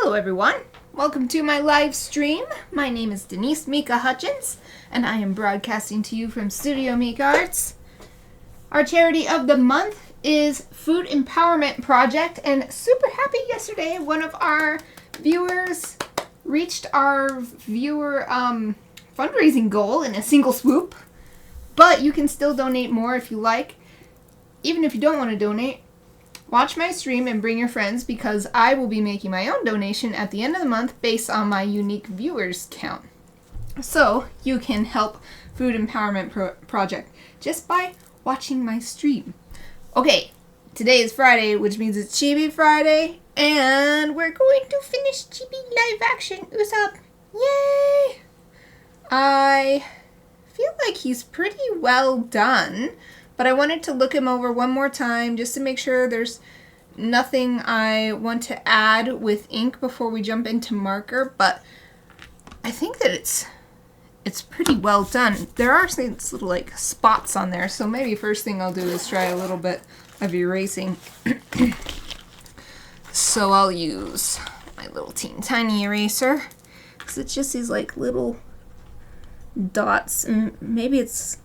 Hello everyone, welcome to my live stream. My name is Denise Mika Hutchins, and I am broadcasting to you from Studio Mikarts. Our charity of the month is Food Empowerment Project, and super happy yesterday one of our viewers reached our viewer fundraising goal in a single swoop. But you can still donate more if you like. Even if you don't want to donate, watch my stream and bring your friends, because I will be making my own donation at the end of the month based on my unique viewers count. So you can help Food Empowerment Project just by watching my stream. Okay, today is Friday, which means it's Chibi Friday, and we're going to finish Chibi live action Usopp. Yay! I feel like he's pretty well done, but I wanted to look him over one more time just to make sure there's nothing I want to add with ink before we jump into marker. But I think that it's pretty well done. There are these little like spots on there, so maybe first thing I'll do is try a little bit of erasing. So I'll use my little teeny tiny eraser, because it's just these like little dots, and maybe it's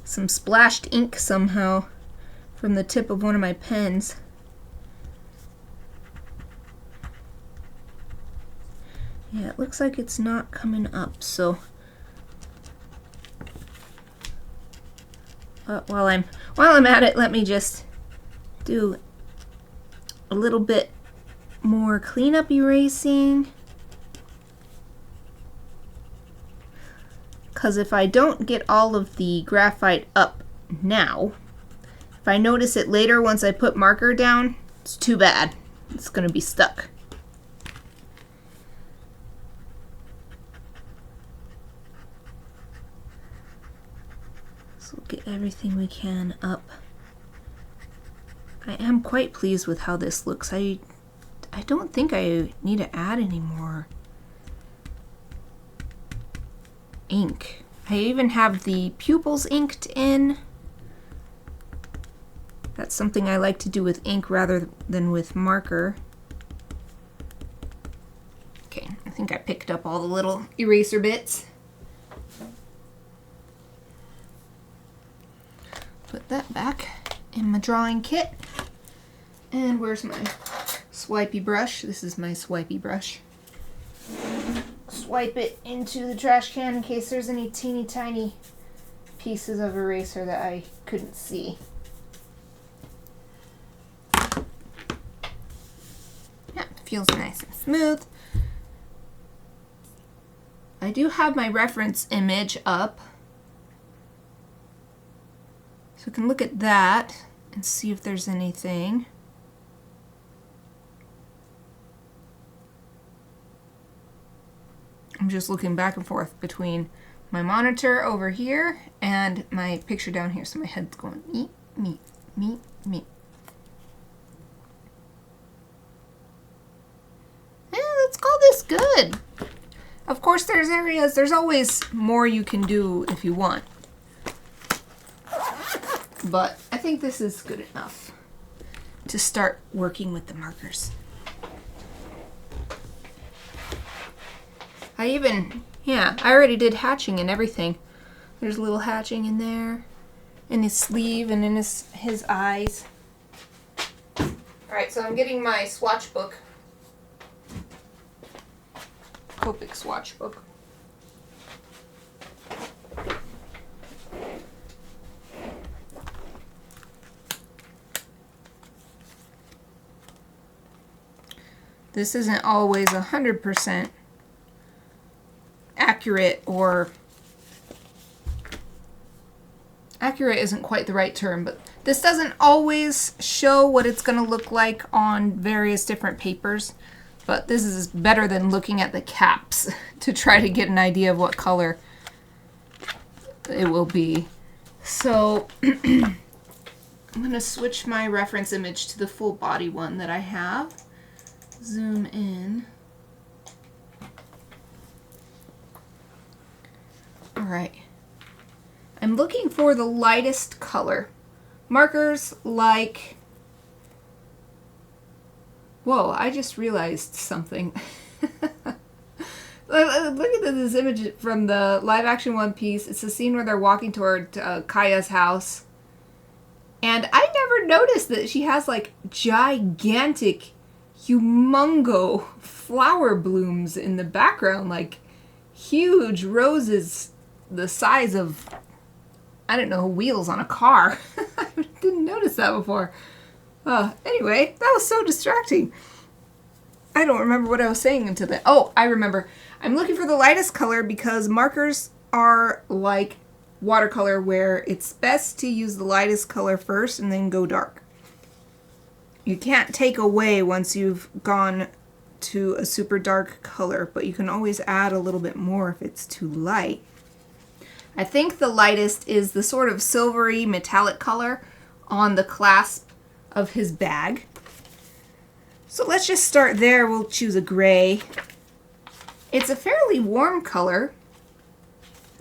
some splashed ink somehow from the tip of one of my pens. Yeah, it looks like it's not coming up, so while I'm at it, let me just do a little bit more cleanup erasing. Because if I don't get all of the graphite up now, if I notice it later once I put marker down, it's too bad. It's going to be stuck. So we'll get everything we can up. I am quite pleased with how this looks. I don't think I need to add any more ink. I even have the pupils inked in. That's something I like to do with ink rather than with marker. Okay, I think I picked up all the little eraser bits. Put that back in my drawing kit. And where's my swipey brush? This is my swipey brush. Swipe it into the trash can in case there's any teeny tiny pieces of eraser that I couldn't see. Yeah, feels nice and smooth. I do have my reference image up, so I can look at that and see if there's anything. I'm just looking back and forth between my monitor over here and my picture down here, so my head's going me, me, me, me. Yeah, let's call this good. Of course, there's always more you can do if you want. But I think this is good enough to start working with the markers. I already did hatching and everything. There's a little hatching in there, in his sleeve and in his eyes. Alright, so I'm getting my swatch book. Copic swatch book. This isn't always 100% accurate, or accurate isn't quite the right term, but this doesn't always show what it's going to look like on various different papers, but this is better than looking at the caps to try to get an idea of what color it will be. So I'm going to switch my reference image to the full body one that I have. Zoom in. Alright, I'm looking for the lightest color. Markers like Whoa, I just realized something. Look at this image from the live action One Piece. It's the scene where they're walking toward Kaya's house. And I never noticed that she has like gigantic, humongo flower blooms in the background. Like huge roses the size of, I don't know, wheels on a car. I didn't notice that before. Anyway, that was so distracting. I don't remember what I was saying until then. Oh, I remember. I'm looking for the lightest color because markers are like watercolor where it's best to use the lightest color first and then go dark. You can't take away once you've gone to a super dark color, but you can always add a little bit more if it's too light. I think the lightest is the sort of silvery metallic color on the clasp of his bag. So let's just start there. We'll choose a gray. It's a fairly warm color.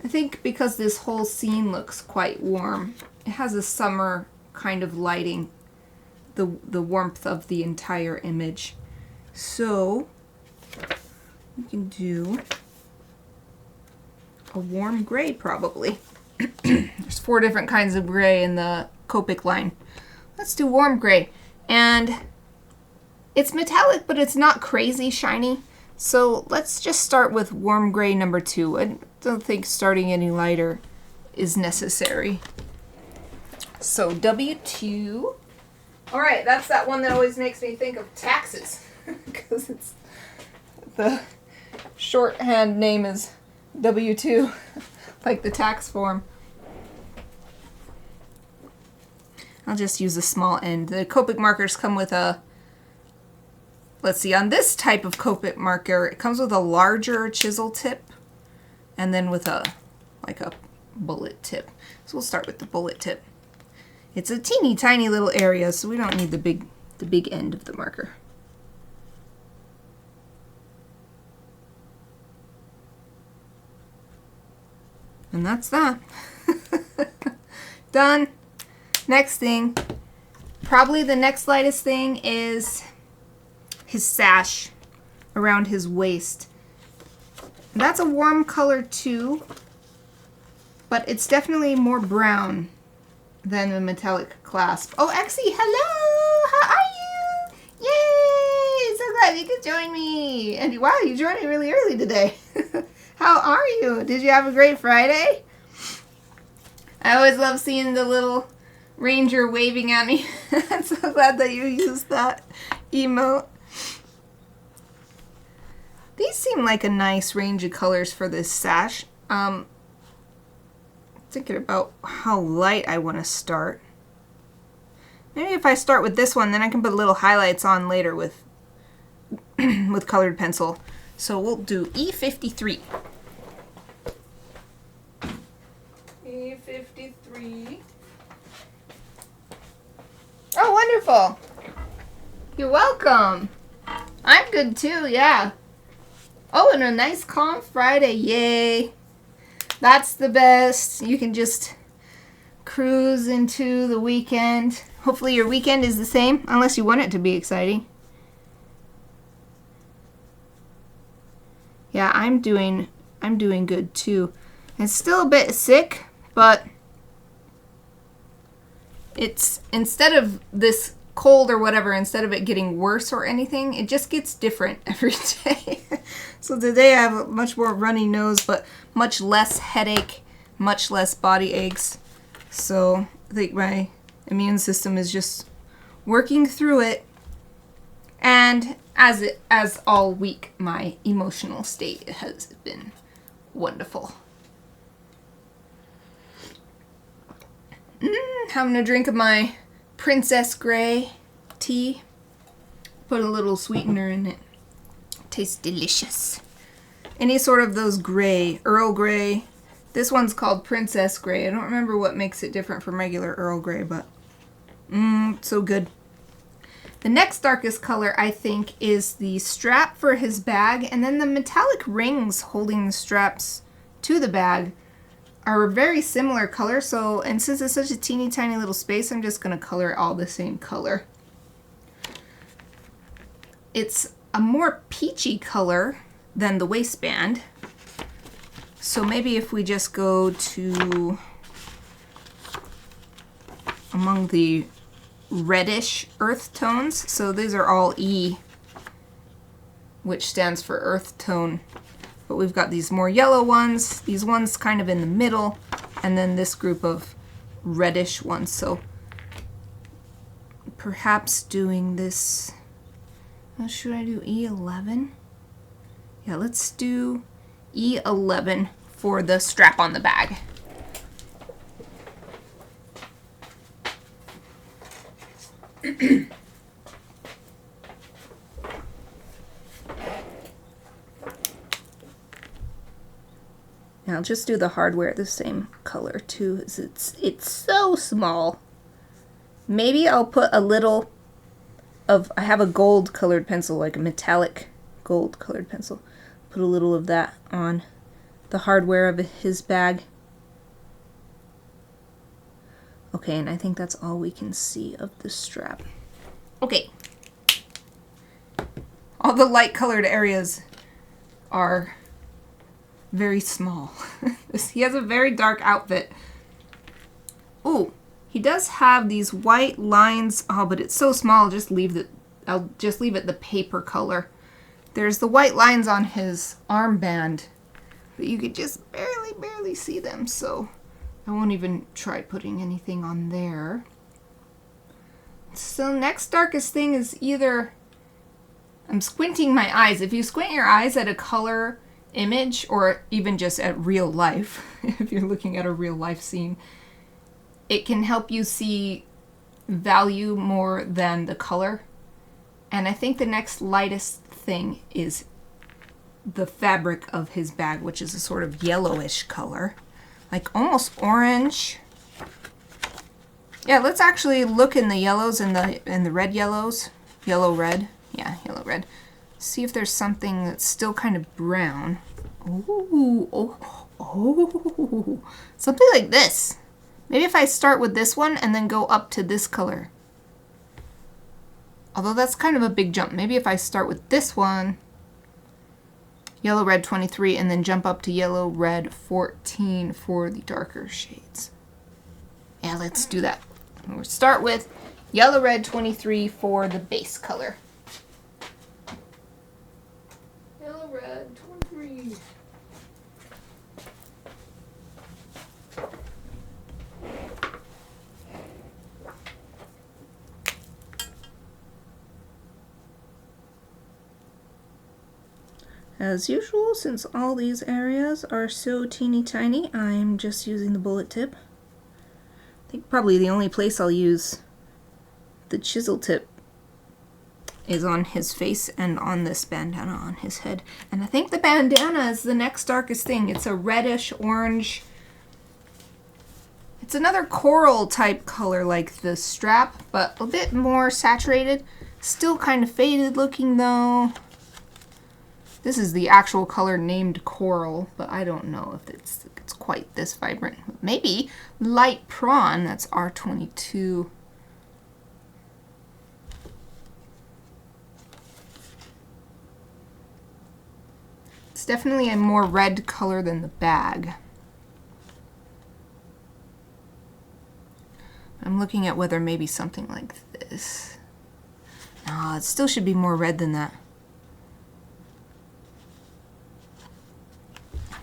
I think because this whole scene looks quite warm. It has a summer kind of lighting, the warmth of the entire image. So we can do a warm gray probably. There's 4 different kinds of gray in the Copic line. Let's do warm gray. And it's metallic, but it's not crazy shiny. So let's just start with warm gray number 2. I don't think starting any lighter is necessary. So W2. All right, that's that one that always makes me think of taxes because it's the shorthand name is W2, like the tax form. I'll just use a small end. The Copic markers come with a, let's see, on this type of Copic marker, it comes with a larger chisel tip and then with like a bullet tip. So we'll start with the bullet tip. It's a teeny tiny little area, so we don't need the big end of the marker. And that's that. Done. Next thing, probably the next lightest thing is his sash around his waist. That's a warm color too, but it's definitely more brown than the metallic clasp. Oh, Exie, hello! How are you? Yay! So glad you could join me. And wow, you joined me really early today. How are you? Did you have a great Friday? I always love seeing the little ranger waving at me. I'm so glad that you used that emote. These seem like a nice range of colors for this sash. Thinking about how light I want to start. Maybe if I start with this one, then I can put little highlights on later with with colored pencil. So we'll do E53. E53. Oh, wonderful. You're welcome. I'm good too, yeah. Oh, and a nice calm Friday. Yay. That's the best. You can just cruise into the weekend. Hopefully your weekend is the same, unless you want it to be exciting. Yeah, I'm doing good too. It's still a bit sick, but it's, instead of this cold or whatever, instead of it getting worse or anything, it just gets different every day. So today I have a much more runny nose, but much less headache, much less body aches. So I think my immune system is just working through it. And as all week, my emotional state has been wonderful. Having a drink of my Princess Gray tea. Put a little sweetener in it. Tastes delicious. Any sort of those gray, Earl Grey. This one's called Princess Gray. I don't remember what makes it different from regular Earl Grey, but so good. The next darkest color, I think, is the strap for his bag, and then the metallic rings holding the straps to the bag are a very similar color. So, and since it's such a teeny tiny little space, I'm just going to color it all the same color. it's a more peachy color than the waistband. So maybe if we just go to among the reddish earth tones, so these are all E, which stands for earth tone, but we've got these more yellow ones, these ones kind of in the middle, and then this group of reddish ones. So perhaps doing this, should I do E11? Yeah, let's do E11 for the strap on the bag. Now I'll just do the hardware the same color too, as it's so small. Maybe I'll put a little of, I have a gold colored pencil, like a metallic gold colored pencil. Put a little of that on the hardware of his bag. Okay, and I think that's all we can see of the strap. Okay. All the light colored areas are very small. He has a very dark outfit. Ooh, he does have these white lines. Oh, but it's so small. I'll just leave it the paper color. There's the white lines on his armband, but you could just barely see them, so I won't even try putting anything on there. So next darkest thing is either, I'm squinting my eyes. If you squint your eyes at a color image, or even just at real life, if you're looking at a real life scene, it can help you see value more than the color. And I think the next lightest thing is the fabric of his bag, which is a sort of yellowish color, like almost orange. Yeah, let's actually look in the yellows and the red yellows. Yellow red. Yeah, yellow red. See if there's something that's still kind of brown. Ooh, oh, something like this. Maybe if I start with this one and then go up to this color. Although that's kind of a big jump. Maybe if I start with this one, yellow red 23, and then jump up to yellow red 14 for the darker shades. Yeah, let's do that. We'll start with yellow red 23 for the base color. Yellow red 23. As usual, since all these areas are so teeny tiny, I'm just using the bullet tip. I think probably the only place I'll use the chisel tip is on his face and on this bandana on his head. And I think the bandana is the next darkest thing. It's a reddish orange. It's another coral type color like the strap, but a bit more saturated. Still kind of faded looking though. This is the actual color named coral, but I don't know if it's quite this vibrant. Maybe light prawn, that's R22. It's definitely a more red color than the bag. I'm looking at whether maybe something like this. No, it still should be more red than that.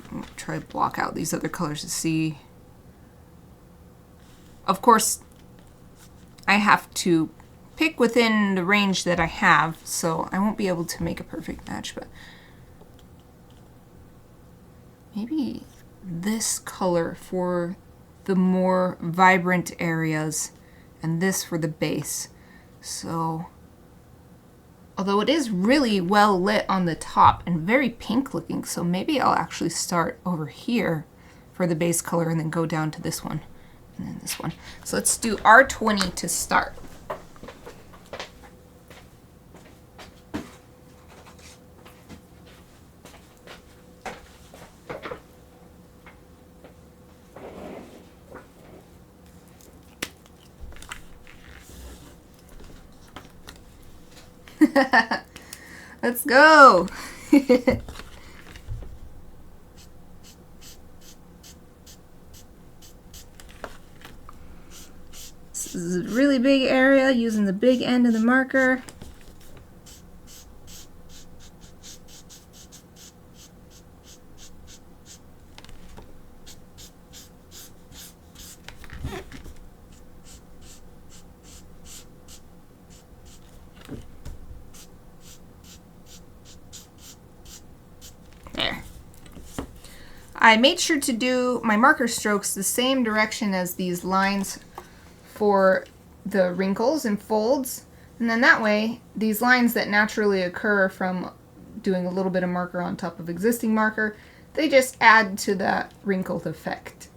I'm gonna try to block out these other colors to see. Of course, I have to pick within the range that I have, so I won't be able to make a perfect match, but maybe this color for the more vibrant areas and this for the base. So although it is really well lit on the top and very pink looking, so maybe I'll actually start over here for the base color and then go down to this one and then this one. So let's do R20 to start. Let's go. This is a really big area using the big end of the marker. There. I made sure to do my marker strokes the same direction as these lines for the wrinkles and folds, and then that way these lines that naturally occur from doing a little bit of marker on top of existing marker, they just add to that wrinkled effect.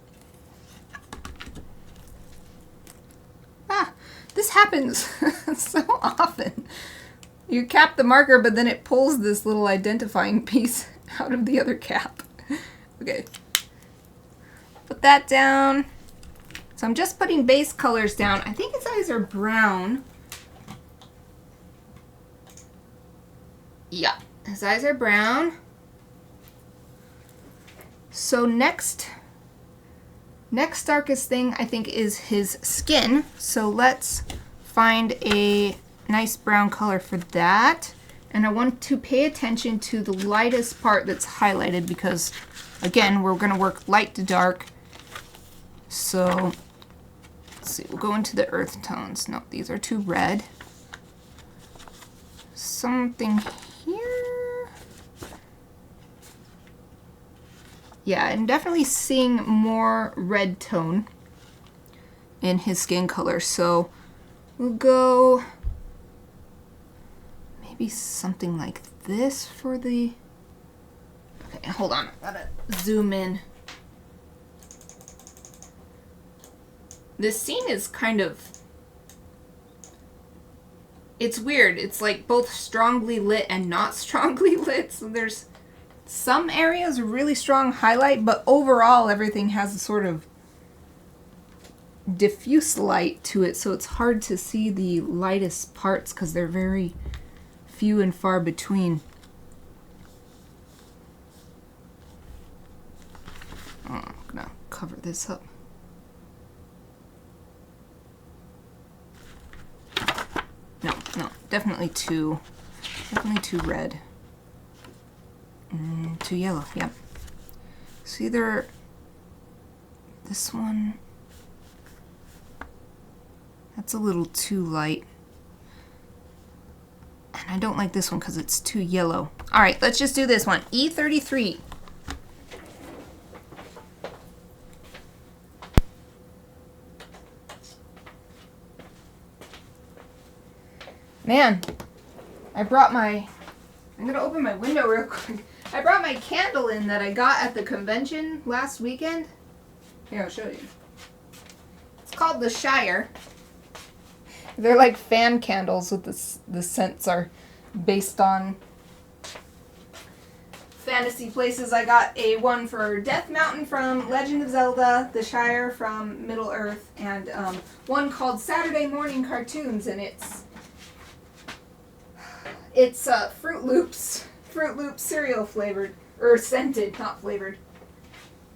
This happens so often. You cap the marker, but then it pulls this little identifying piece out of the other cap. Okay, put that down. So I'm just putting base colors down. I think his eyes are brown. Yeah, his eyes are brown. So next darkest thing I think is his skin. So let's find a nice brown color for that. And I want to pay attention to the lightest part that's highlighted because, again, we're going to work light to dark. So let's see, we'll go into the earth tones. No, these are too red. Something here. Yeah, I'm definitely seeing more red tone in his skin color. So we'll go maybe something like this for the... Okay, hold on. I gotta zoom in. This scene is kind of... It's weird. It's like both strongly lit and not strongly lit. So there's some areas really strong highlight, but overall everything has a sort of diffuse light to it. So it's hard to see the lightest parts because they're very few and far between. Oh, I'm gonna cover this up. No, definitely too red. Too yellow, yep. So either this one, that's a little too light. And I don't like this one because it's too yellow. All right, let's just do this one. E33. Man, I'm gonna open my window real quick. I brought my candle in that I got at the convention last weekend. Here, I'll show you. It's called the Shire. They're like fan candles with the scents are based on fantasy places. I got one for Death Mountain from Legend of Zelda, the Shire from Middle Earth, and one called Saturday Morning Cartoons, and it's Fruit Loops cereal flavored, or scented, not flavored.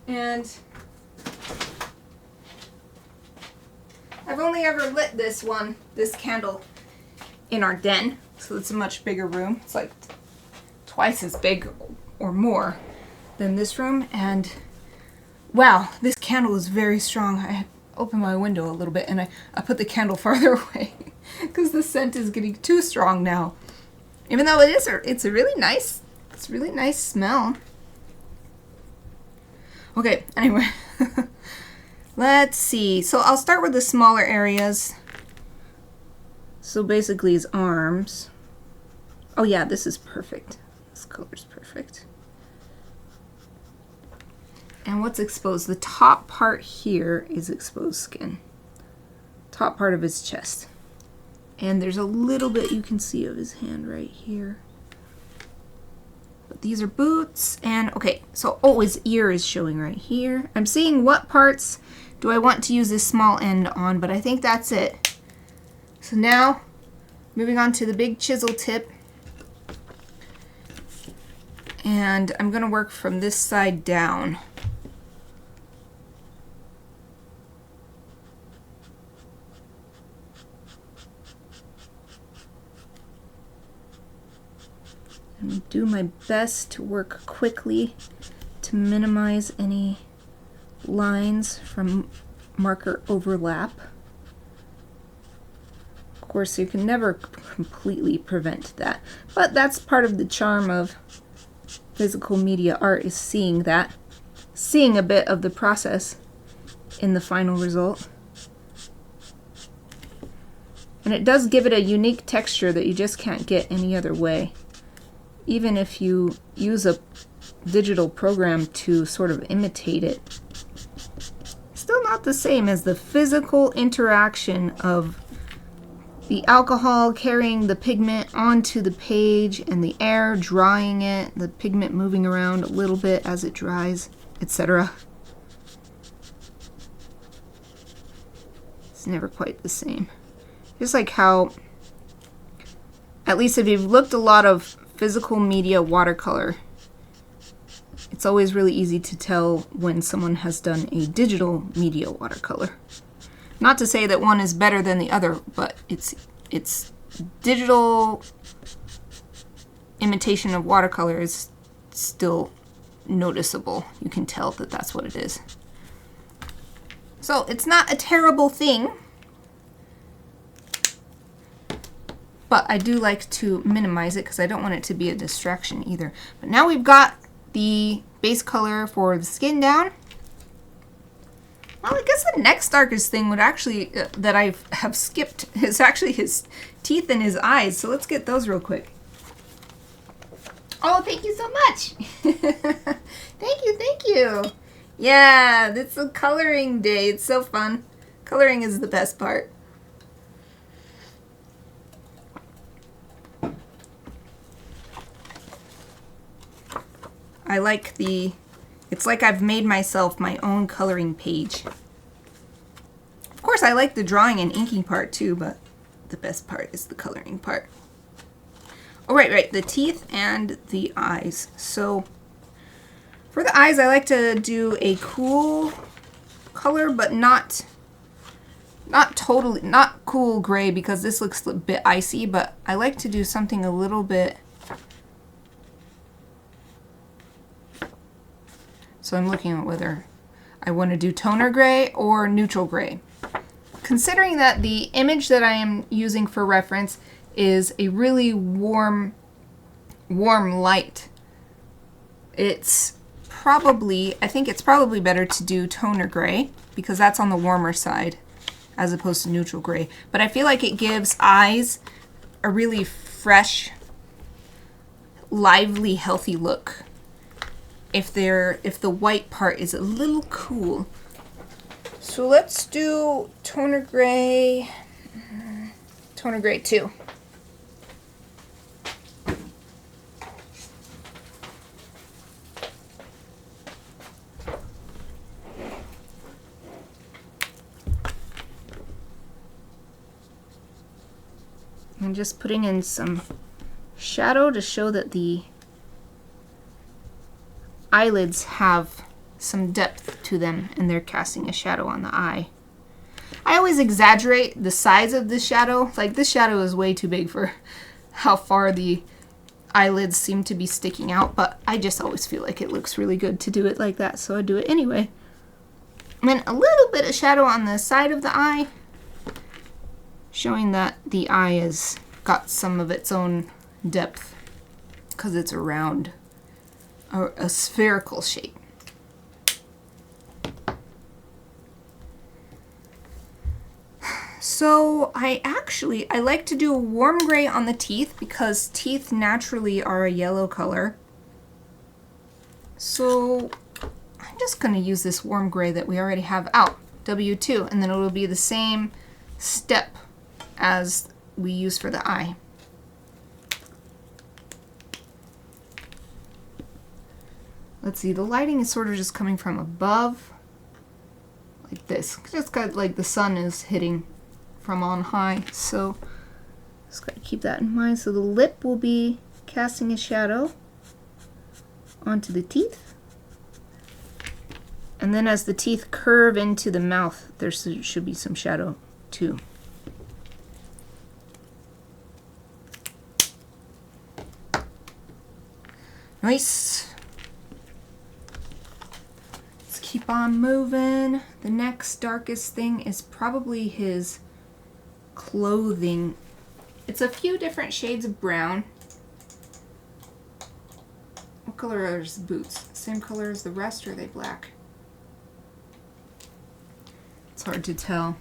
And I've only ever lit this candle in our den, so it's a much bigger room. It's like twice as big or more than this room, and wow, this candle is very strong. I opened my window a little bit and I put the candle farther away because the scent is getting too strong now. Even though it's a really nice smell. Okay, anyway. Let's see. So I'll start with the smaller areas. So basically his arms. Oh yeah, this is perfect. This color's perfect. And what's exposed? The top part here is exposed skin. Top part of his chest. And there's a little bit you can see of his hand right here. But these are boots. And okay, so his ear is showing right here. I'm seeing what parts do I want to use this small end on, but I think that's it. So now, moving on to the big chisel tip. And I'm going to work from this side down. And do my best to work quickly to minimize any lines from marker overlap. Of course, you can never completely prevent that, but that's part of the charm of physical media art, is seeing that, seeing a bit of the process in the final result. And it does give it a unique texture that you just can't get any other way. Even if you use a digital program to sort of imitate it, still not the same as the physical interaction of the alcohol carrying the pigment onto the page and the air drying it, the pigment moving around a little bit as it dries, etc. It's never quite the same. Just like how, at least if you've looked a lot of physical media watercolor, it's always really easy to tell when someone has done a digital media watercolor. Not to say that one is better than the other, but it's digital imitation of watercolor is still noticeable. You can tell that that's what it is. So it's not a terrible thing, but I do like to minimize it because I don't want it to be a distraction either. But now we've got the base color for the skin down. Well, I guess the next darkest thing would actually, that I have skipped, is actually his teeth and his eyes. So let's get those real quick. Oh, thank you so much. Thank you. Yeah, it's a coloring day. It's so fun. Coloring is the best part. I like it's like I've made myself my own coloring page. Of course, I like the drawing and inking part too, but the best part is the coloring part. Oh, right, the teeth and the eyes. So for the eyes, I like to do a cool color, but not cool gray, because this looks a bit icy, but I like to do something a little bit. So I'm looking at whether I want to do toner gray or neutral gray. Considering that the image that I am using for reference is a really warm light, I think it's probably better to do toner gray, because that's on the warmer side as opposed to neutral gray. But I feel like it gives eyes a really fresh, lively, healthy look if the white part is a little cool. So let's do toner gray 2. I'm just putting in some shadow to show that the eyelids have some depth to them and they're casting a shadow on the eye. I always exaggerate the size of this shadow. Like, this shadow is way too big for how far the eyelids seem to be sticking out, but I just always feel like it looks really good to do it like that, so I do it anyway. And then a little bit of shadow on the side of the eye, showing that the eye has got some of its own depth because it's around a spherical shape. So I like to do a warm gray on the teeth because teeth naturally are a yellow color. So I'm just going to use this warm gray that we already have out, W2, and then it will be the same step as we use for the eye. Let's see, the lighting is sort of just coming from above, like this. Just got like the sun is hitting from on high, so just got to keep that in mind. So the lip will be casting a shadow. onto the teeth. And then as the teeth curve into the mouth, there should be some shadow too. Nice. Let's keep on moving. The next darkest thing is probably his clothing. It's a few different shades of brown. What color are his boots? Same color as the rest, or are they black? It's hard to tell.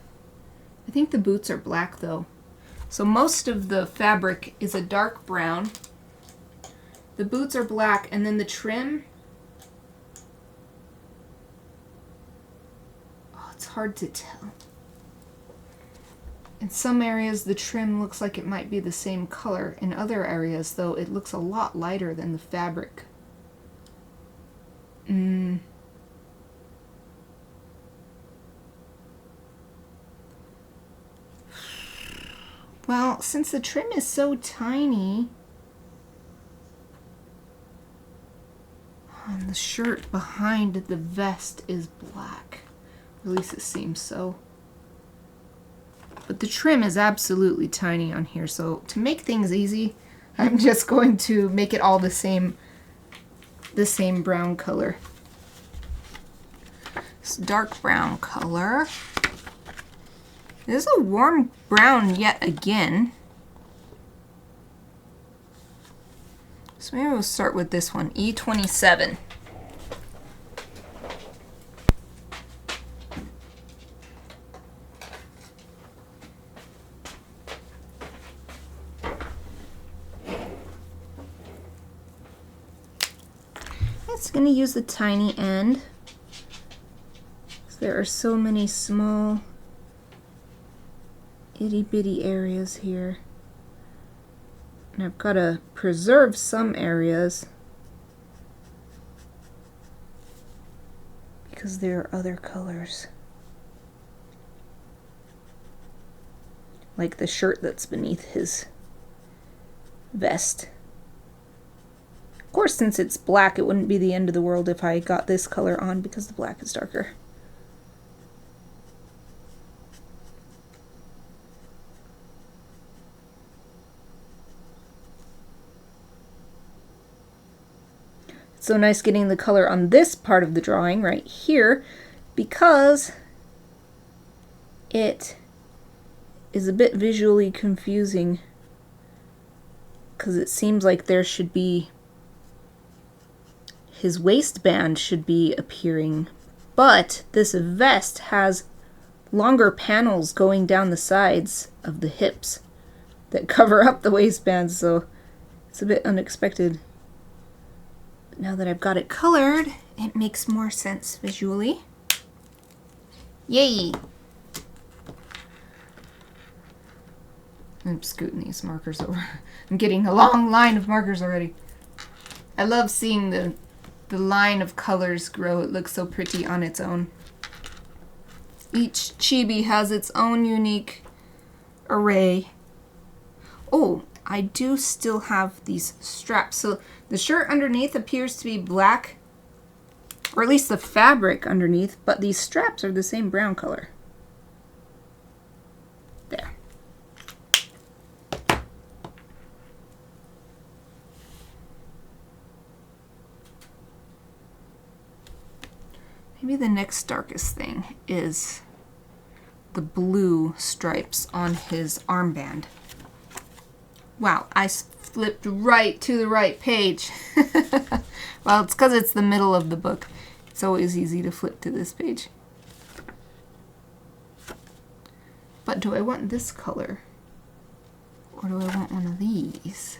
I think the boots are black though. So most of the fabric is a dark brown. The boots are black, and then the trim, oh, it's hard to tell. In some areas the trim looks like it might be the same color. In other areas though, it looks a lot lighter than the fabric. Well, since the trim is so tiny, and the shirt behind the vest is black, or at least it seems so. But the trim is absolutely tiny on here, so to make things easy, I'm just going to make it all the same brown color. This dark brown color. This is a warm brown yet again. So maybe we'll start with this one, E27. It's going to use the tiny end. There are so many small itty bitty areas here. And I've got to preserve some areas because there are other colors. Like the shirt that's beneath his vest. Of course, since it's black, it wouldn't be the end of the world if I got this color on because the black is darker. It's so nice getting the color on this part of the drawing right here because it is a bit visually confusing because it seems like there should be his waistband should be appearing, but this vest has longer panels going down the sides of the hips that cover up the waistband, so it's a bit unexpected. But now that I've got it colored, it makes more sense visually. Yay! I'm scooting these markers over. I'm getting a long line of markers already. I love seeing the line of colors grow. It looks so pretty on its own. Each chibi has its own unique array. Oh, I do still have these straps. So the shirt underneath appears to be black, or at least the fabric underneath, but these straps are the same brown color. There. Maybe the next darkest thing is the blue stripes on his armband. Wow, I flipped right to the right page. Well, it's because it's the middle of the book. It's always easy to flip to this page. But do I want this color? Or do I want one of these?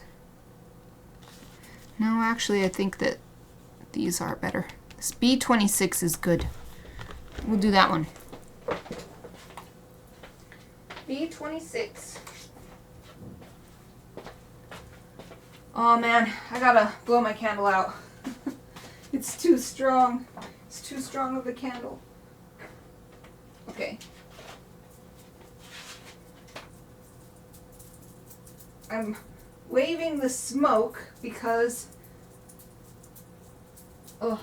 No, actually, I think that these are better. This B26 is good. We'll do that one. B26. Oh man, I gotta blow my candle out. It's too strong. It's too strong of a candle. Okay. I'm waving the smoke because Oh.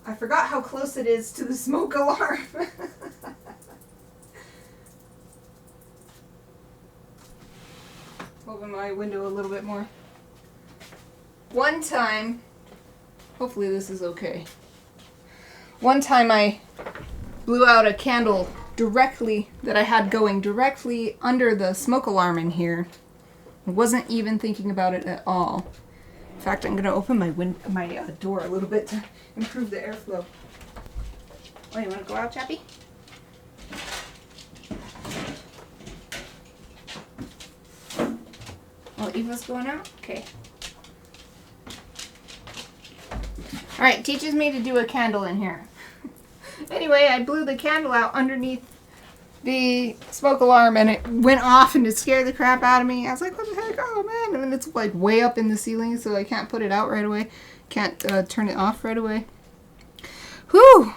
I forgot how close it is to the smoke alarm. Open my window a little bit more. One time, hopefully this is okay. One time I blew out a candle that I had going directly under the smoke alarm in here. I wasn't even thinking about it at all. In fact, I'm going to open my door a little bit to improve the airflow. Oh, you want to go out, Chappy? Oh, Eva's going out? Okay. Alright, teaches me to do a candle in here. Anyway, I blew the candle out underneath the smoke alarm and it went off and it scared the crap out of me. I was like, what the heck? Oh man. And it's like way up in the ceiling, so I can't put it out right away. Can't turn it off right away. Whew!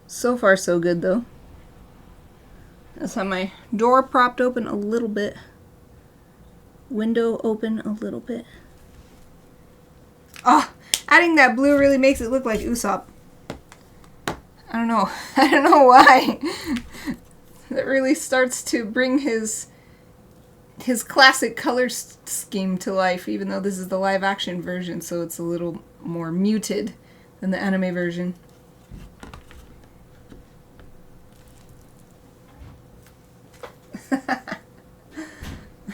So far so good though. Let's have my door propped open a little bit. Window open a little bit. Oh, adding that blue really makes it look like Usopp. I don't know. I don't know why. That really starts to bring his classic color scheme to life, even though this is the live action version, so it's a little more muted than the anime version.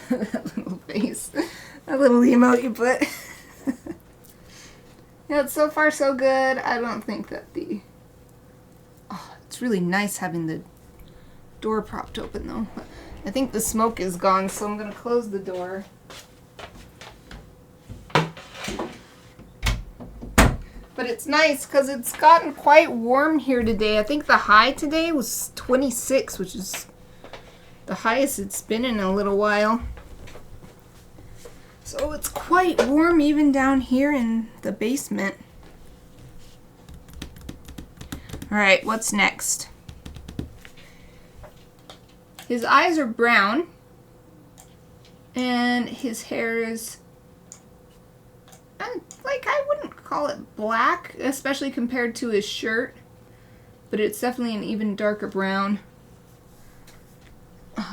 That little face. That little emote you put. Yeah, it's so far so good. I don't think that the... Oh, it's really nice having the door propped open though. I think the smoke is gone, so I'm going to close the door. But it's nice because it's gotten quite warm here today. I think the high today was 26, which is the highest it's been in a little while. So it's quite warm even down here in the basement. Alright, what's next? His eyes are brown. And his hair is... I wouldn't call it black, especially compared to his shirt. But it's definitely an even darker brown.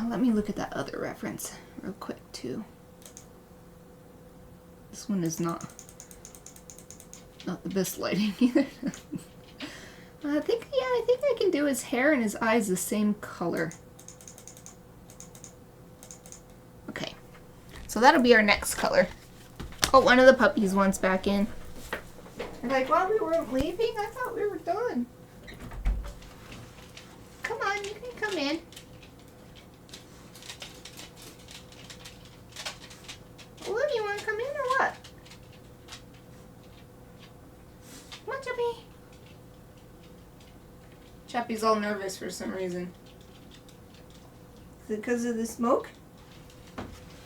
Let me look at that other reference real quick too. This one is not the best lighting either. I think I can do his hair and his eyes the same color. Okay, so that'll be our next color. Oh, one of the puppies wants back in. They're like, well, we weren't leaving. I thought we were done. Come on, you can come in. Well, you want to come in or what? Come on, Chibi. Chappy's all nervous for some reason. Is it because of the smoke?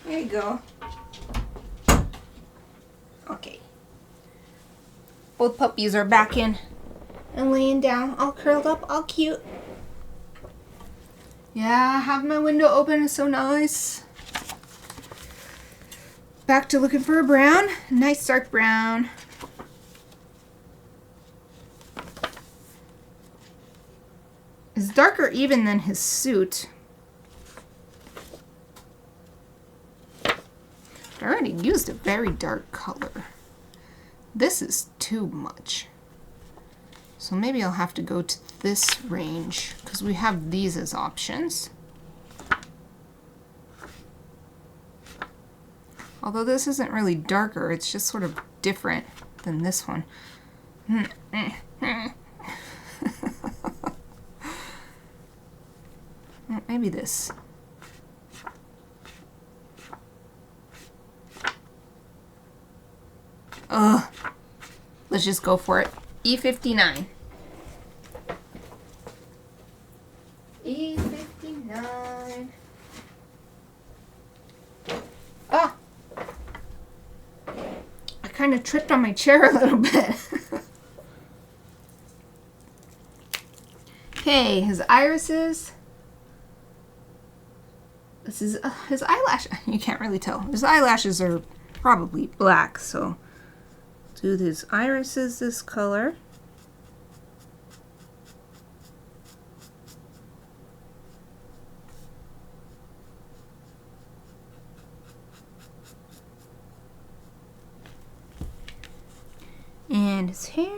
There you go. Okay. Both puppies are back in and laying down, all curled up, all cute. Yeah, having my window open is so nice. Back to looking for a brown. Nice dark brown. It's darker even than his suit. I already used a very dark color. This is too much. So maybe I'll have to go to this range because we have these as options. Although this isn't really darker, it's just sort of different than this one. Maybe this. Ugh. Let's just go for it. E59. E59. Ah! I kind of tripped on my chair a little bit. Okay, his irises. This is his eyelash. You can't really tell. His eyelashes are probably black, so do his irises this color. And his hair.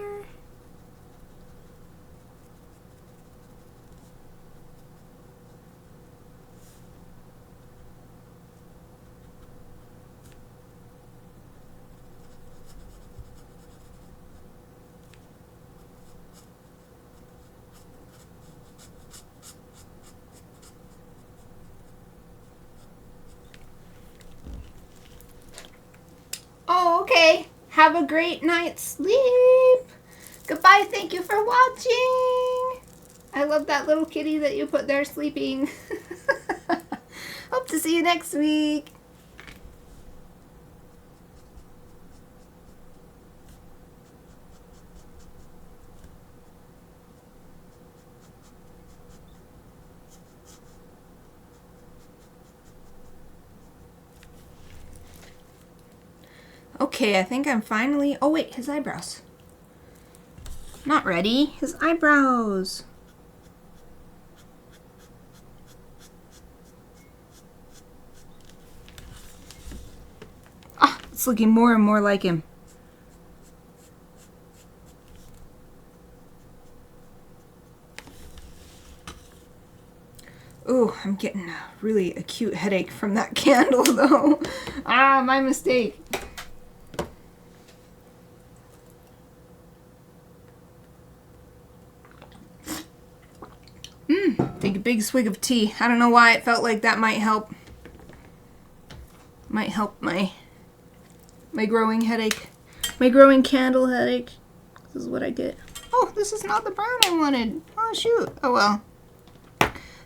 Oh, okay. Have a great night's sleep. Goodbye. Thank you for watching. I love that little kitty that you put there sleeping. Hope to see you next week. Okay, I think I'm finally... Oh, wait, his eyebrows. Not ready. His eyebrows. Ah, it's looking more and more like him. Ooh, I'm getting a really acute headache from that candle, though. Ah, my mistake. Take a big swig of tea. I don't know why it felt like that might help. Might help my growing headache. My growing candle headache. This is what I get. Oh, this is not the brown I wanted. Oh, shoot. Oh, well.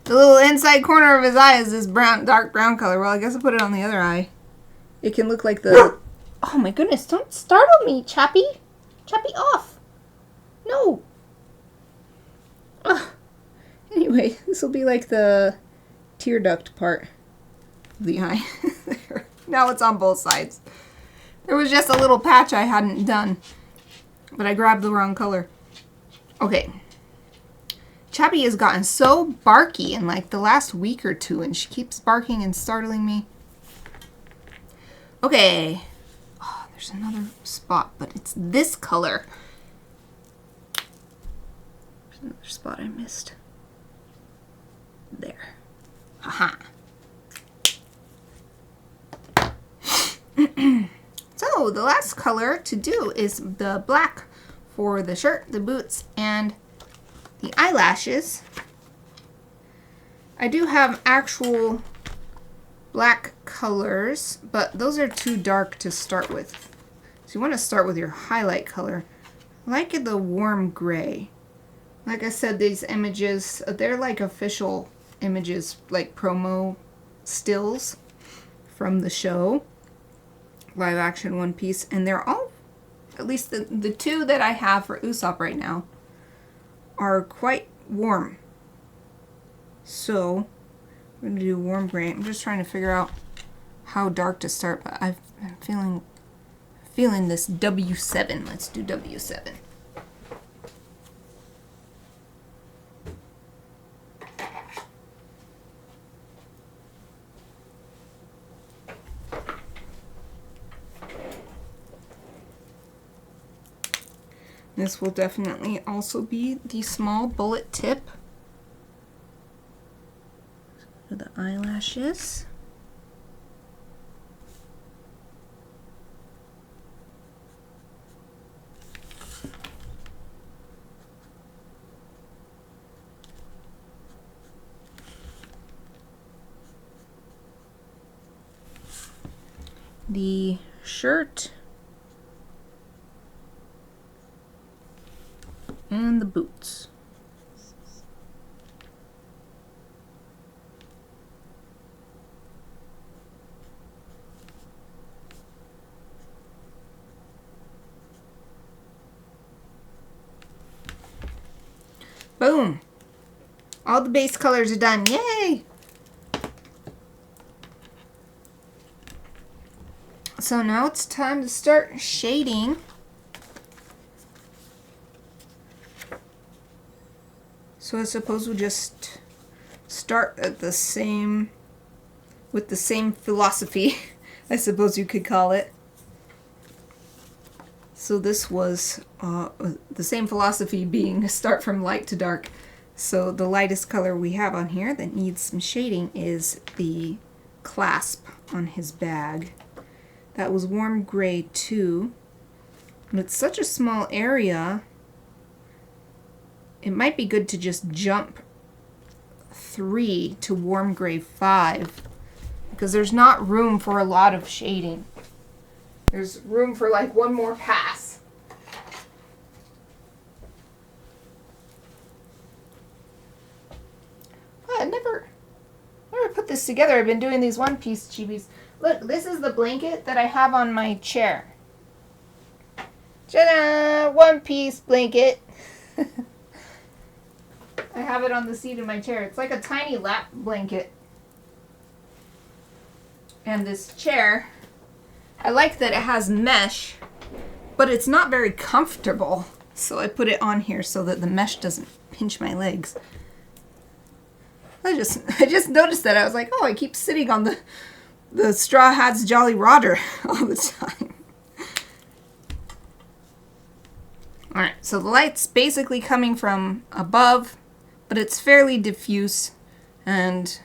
The little inside corner of his eye is this brown, dark brown color. Well, I guess I'll put it on the other eye. It can look like the... Oh, my goodness. Don't startle me, Chappy. Chappy, off. No. Ugh. Anyway, this will be like the tear duct part of the eye. There. Now it's on both sides. There was just a little patch I hadn't done, but I grabbed the wrong color. Okay. Chappy has gotten so barky in like the last week or two, and she keeps barking and startling me. Okay. Oh, there's another spot, but it's this color. There's another spot I missed. There. Haha. So, the last color to do is the black for the shirt, the boots, and the eyelashes. I do have actual black colors, but those are too dark to start with. So you want to start with your highlight color. I like the warm gray. Like I said, these images, they're like official images, like promo stills from the show, live action One Piece, and they're all, at least the two that I have for Usopp right now, are quite warm. So we're gonna do warm gray. I'm just trying to figure out how dark to start, but I'm feeling this W7. Let's do W7. This will definitely also be the small bullet tip for the eyelashes. The shirt and the boots. Boom! All the base colors are done. Yay! So now it's time to start shading So I suppose we'll just start at the same, with the same philosophy, I suppose you could call it. So this was the same philosophy being start from light to dark. So the lightest color we have on here that needs some shading is the clasp on his bag. That was warm gray too. And it's such a small area, it might be good to just jump 3 to warm gray 5, because there's not room for a lot of shading. There's room for like one more pass. I never put this together. I've been doing these one-piece chibis. Look, this is the blanket that I have on my chair. Ta-da! One-piece blanket. I have it on the seat of my chair. It's like a tiny lap blanket. And this chair, I like that it has mesh, but it's not very comfortable. So I put it on here so that the mesh doesn't pinch my legs. I just noticed that. I was like, oh, I keep sitting on the Straw Hat's Jolly Rotter all the time. Alright, so the light's basically coming from above, but it's fairly diffuse and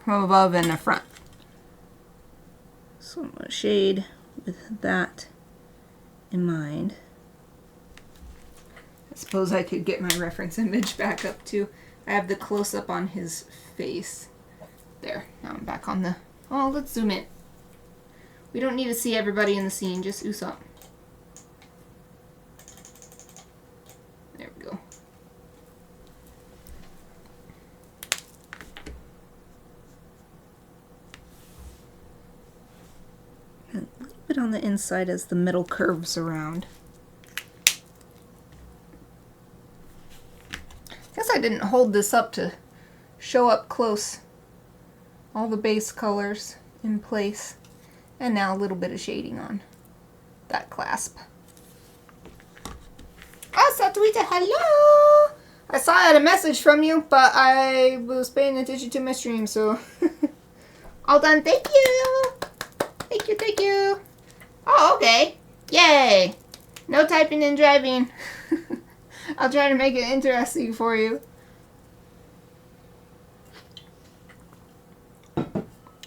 from above and the front. So I'm going to shade with that in mind. I suppose I could get my reference image back up too. I have the close-up on his face. There, now I'm back on the... Oh, let's zoom in. We don't need to see everybody in the scene, just Usopp. There we go. And a little bit on the inside as the middle curves around. Guess I didn't hold this up to show up close all the base colors in place, and now a little bit of shading on that clasp. Oh, Satuita, hello! I saw I had a message from you, but I was paying attention to my stream, so all done. Thank you, thank you, thank you. Oh, okay, yay! No typing and driving. I'll try to make it interesting for you.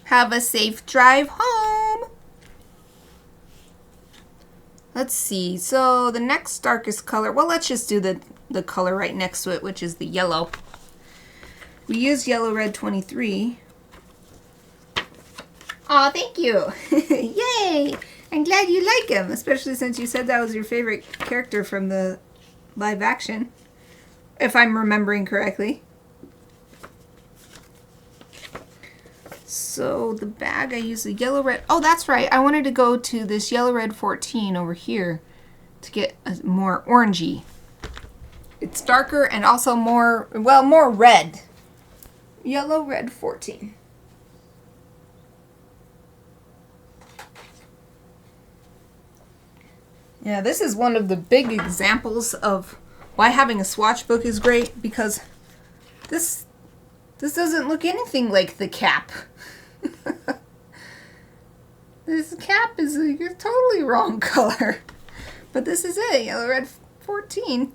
Have a safe drive home. Let's see. So the next darkest color, well, let's just do the color right next to it, which is the yellow. We used yellow red 23. Aw, thank you. Yay! I'm glad you like him, especially since you said that was your favorite character from the live action, if I'm remembering correctly. So the bag, I use the yellow red. Oh, that's right. I wanted to go to this yellow red 14 over here to get a more orangey. It's darker and also more, well, more red. Yellow red 14. Yeah, this is one of the big examples of why having a swatch book is great, because this doesn't look anything like the cap. This cap is a totally wrong color. But this is it, yellow red 14.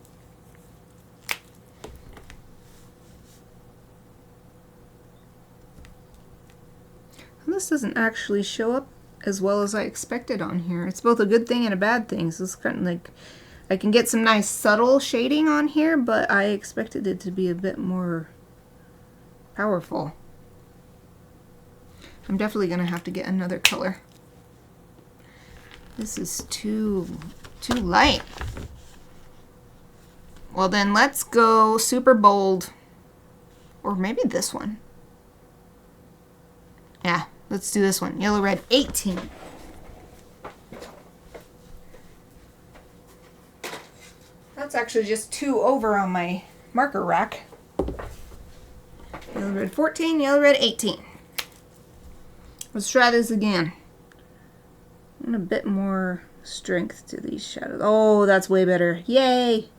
And this doesn't actually show up as well as I expected on here. It's both a good thing and a bad thing. So it's kind of like I can get some nice subtle shading on here, but I expected it to be a bit more powerful. I'm definitely going to have to get another color. This is too light. Well then, let's go super bold. Or maybe this one. Yeah, let's do this one. Yellow red 18. That's actually just 2 over on my marker rack. Yellow red 14, yellow red 18. Let's try this again. I want a bit more strength to these shadows. Oh, that's way better. Yay!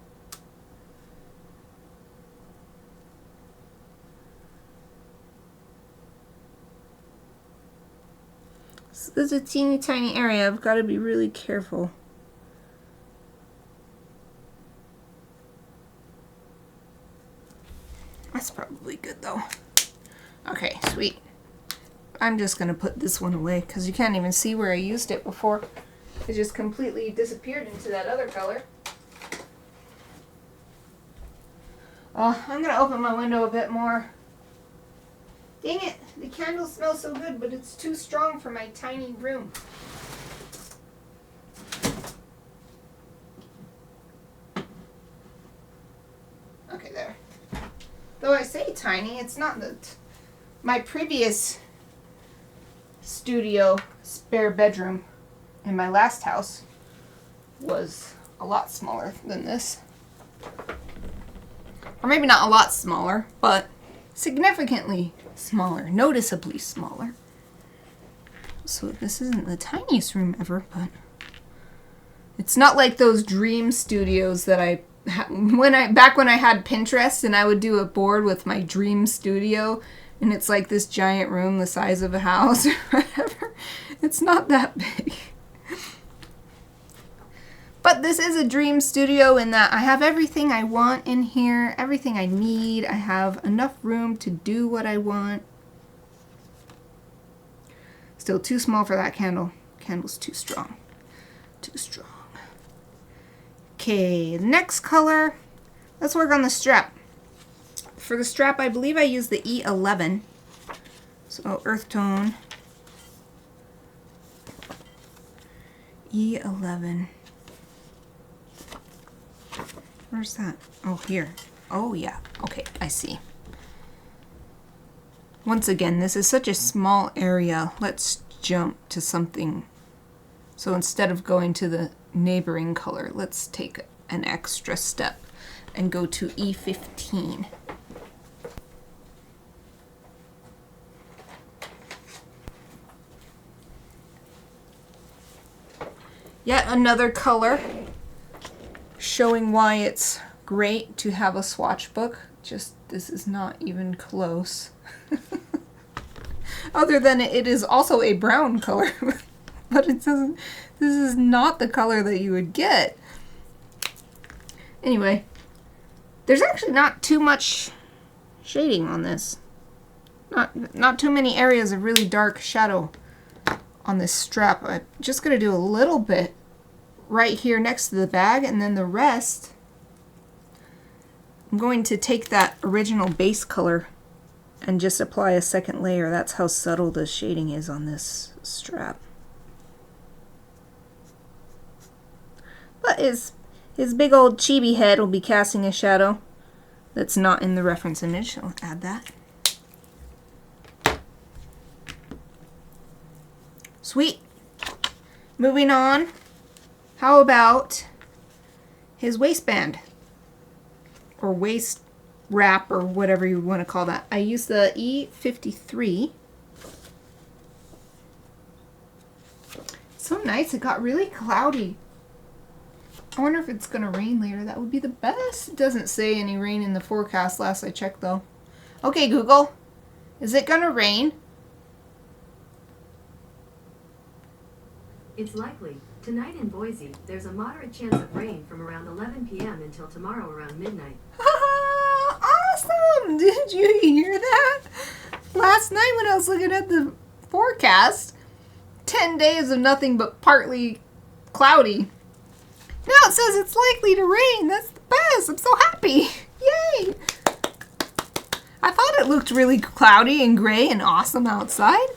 This is a teeny tiny area. I've got to be really careful. That's probably good though. Okay, sweet. I'm just going to put this one away because you can't even see where I used it before. It just completely disappeared into that other color. Oh, I'm going to open my window a bit more. Dang it, the candle smells so good, but it's too strong for my tiny room. Okay, there. Though I say tiny, it's not that. My previous studio spare bedroom in my last house was a lot smaller than this. Or maybe not a lot smaller, but significantly smaller, noticeably smaller. So this isn't the tiniest room ever, but it's not like those dream studios that I back when I had Pinterest and I would do a board with my dream studio and it's like this giant room the size of a house or whatever. It's not that big. But this is a dream studio in that I have everything I want in here, everything I need. I have enough room to do what I want. Still too small for that candle. Candle's too strong. Too strong. Okay, next color. Let's work on the strap. For the strap, I believe I used the E11. So earth tone. E11. Where's that? Oh, here. Oh, yeah. Okay, I see. Once again, this is such a small area. Let's jump to something. So instead of going to the neighboring color, let's take an extra step and go to E15. Yet another color showing why it's great to have a swatch book. Just, this is not even close. Other than it is also a brown color, but it doesn't, this is not the color that you would get. Anyway, there's actually not too much shading on this. Not too many areas of really dark shadow on this strap. I'm just going to do a little bit right here next to the bag, and then the rest, I'm going to take that original base color and just apply a second layer. That's how subtle the shading is on this strap. But his big old chibi head will be casting a shadow that's not in the reference image. I'll add that. Sweet. Moving on. How about his waistband? Or waist wrap, or whatever you want to call that. I used the E53. So nice. It got really cloudy. I wonder if it's going to rain later. That would be the best. It doesn't say any rain in the forecast last I checked though. Okay, Google. Is it going to rain? It's likely. Tonight in Boise, there's a moderate chance of rain from around 11 p.m. until tomorrow around midnight. Awesome! Did you hear that? Last night when I was looking at the forecast, 10 days of nothing but partly cloudy. Now it says it's likely to rain. That's the best. I'm so happy. Yay! I thought it looked really cloudy and gray and awesome outside.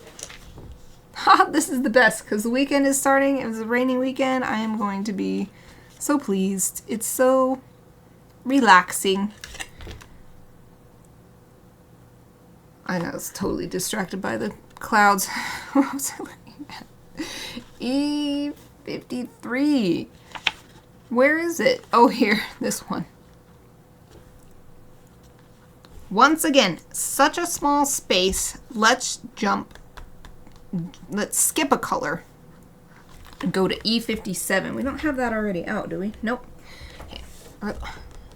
Ha, this is the best because the weekend is starting. It was a rainy weekend. I am going to be so pleased. It's so relaxing. I was totally distracted by the clouds. What was I looking at? E53. Where is it? Oh, here. This one. Once again, such a small space. Let's jump. Let's skip a color and go to E57. We don't have that already out, do we? Nope. Okay.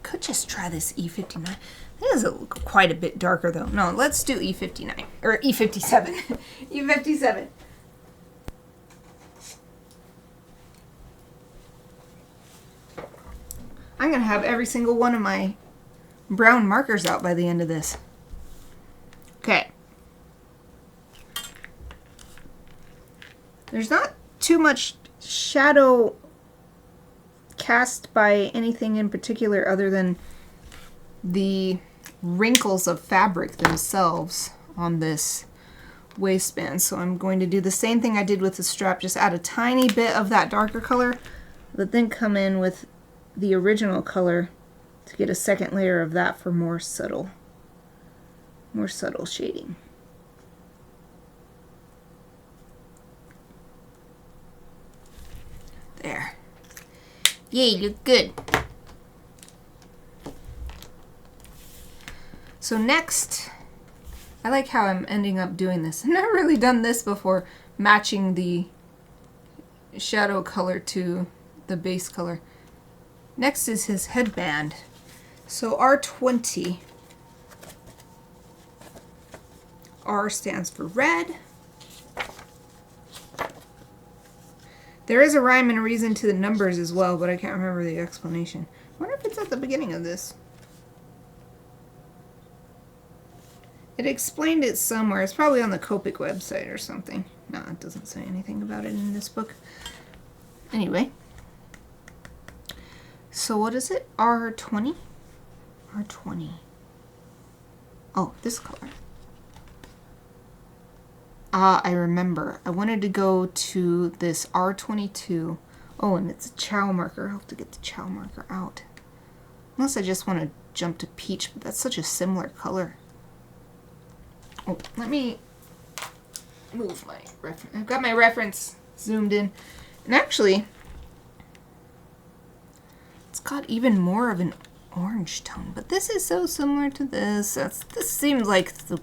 Could just try this E59. It is quite a bit darker though. No, let's do E59 or E57. E57. I'm going to have every single one of my brown markers out by the end of this. Okay. There's not too much shadow cast by anything in particular other than the wrinkles of fabric themselves on this waistband. So I'm going to do the same thing I did with the strap, just add a tiny bit of that darker color, but then come in with the original color to get a second layer of that for more subtle shading. There. Yay, look good. So next, I like how I'm ending up doing this. I've never really done this before, matching the shadow color to the base color. Next is his headband. So R20. R stands for red. There is a rhyme and a reason to the numbers as well, but I can't remember the explanation. I wonder if it's at the beginning of this. It explained it somewhere. It's probably on the Copic website or something. No, it doesn't say anything about it in this book. Anyway. So what is it? R20? R20. Oh, this color. Ah, I remember. I wanted to go to this R22. Oh, and it's a chow marker. I'll have to get the chow marker out. Unless I just want to jump to peach, but that's such a similar color. Oh, let me move my reference. I've got my reference zoomed in. And actually, it's got even more of an orange tone. But this is so similar to this. This seems like the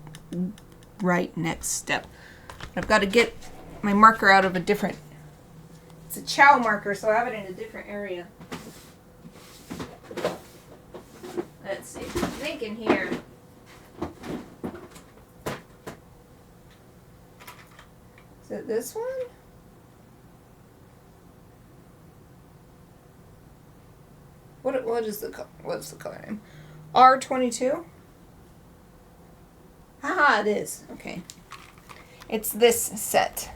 right next step. I've got to get my marker out of a different... It's a chow marker, so I have it in a different area. Let's see. I'm thinking here. Is it this one? What's the color name? R22? Haha, it is. Okay. It's this set.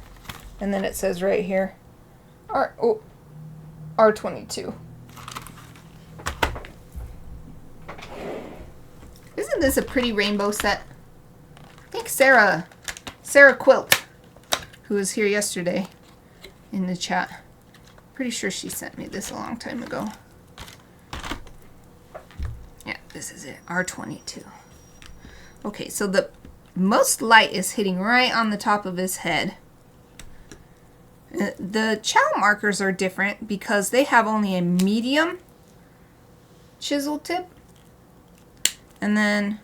And then it says right here, R22. Isn't this a pretty rainbow set? I think Sarah Quilt, who was here yesterday in the chat, pretty sure she sent me this a long time ago. Yeah, this is it, R22. Okay, so the most light is hitting right on the top of his head. The chow markers are different because they have only a medium chisel tip, and then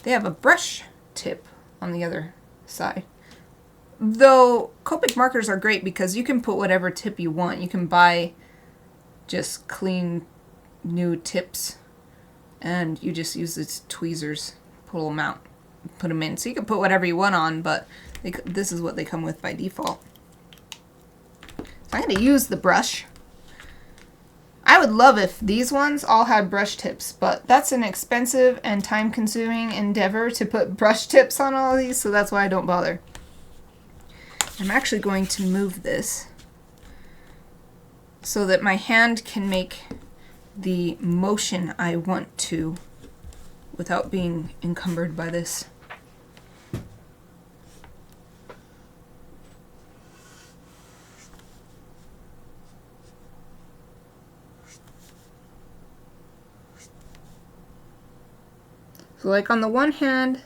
they have a brush tip on the other side. Though Copic markers are great because you can put whatever tip you want. You can buy just clean new tips and you just use the tweezers, pull them out, put them in. So you can put whatever you want on, but this is what they come with by default. So I'm going to use the brush. I would love if these ones all had brush tips, but that's an expensive and time-consuming endeavor to put brush tips on all of these, so that's why I don't bother. I'm actually going to move this so that my hand can make the motion I want to without being encumbered by this. So like on the one hand,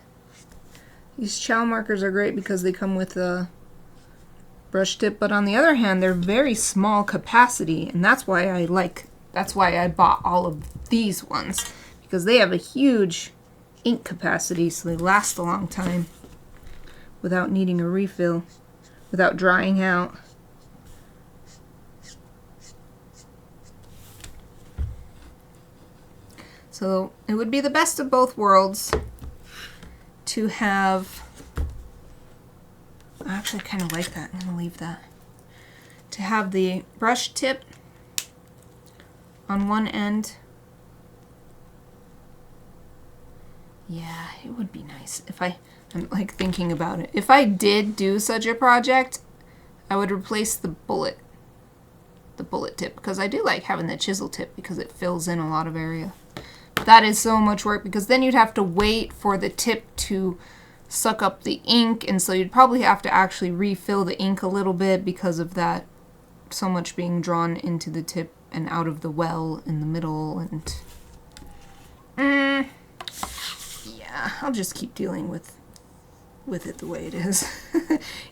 these chow markers are great because they come with a brush tip, but on the other hand, they're very small capacity, and that's why I bought all of these ones, because they have a huge ink capacity, so they last a long time without needing a refill, without drying out. So it would be the best of both worlds to have, actually I kind of like that, I'm going to leave that, to have the brush tip on one end Yeah, it would be nice if I'm like thinking about it. If I did do such a project, I would replace the bullet tip, because I do like having the chisel tip because it fills in a lot of area. But that is so much work, because then you'd have to wait for the tip to suck up the ink, and so you'd probably have to actually refill the ink a little bit because of that, so much being drawn into the tip and out of the well in the middle. And yeah, I'll just keep dealing with it the way it is.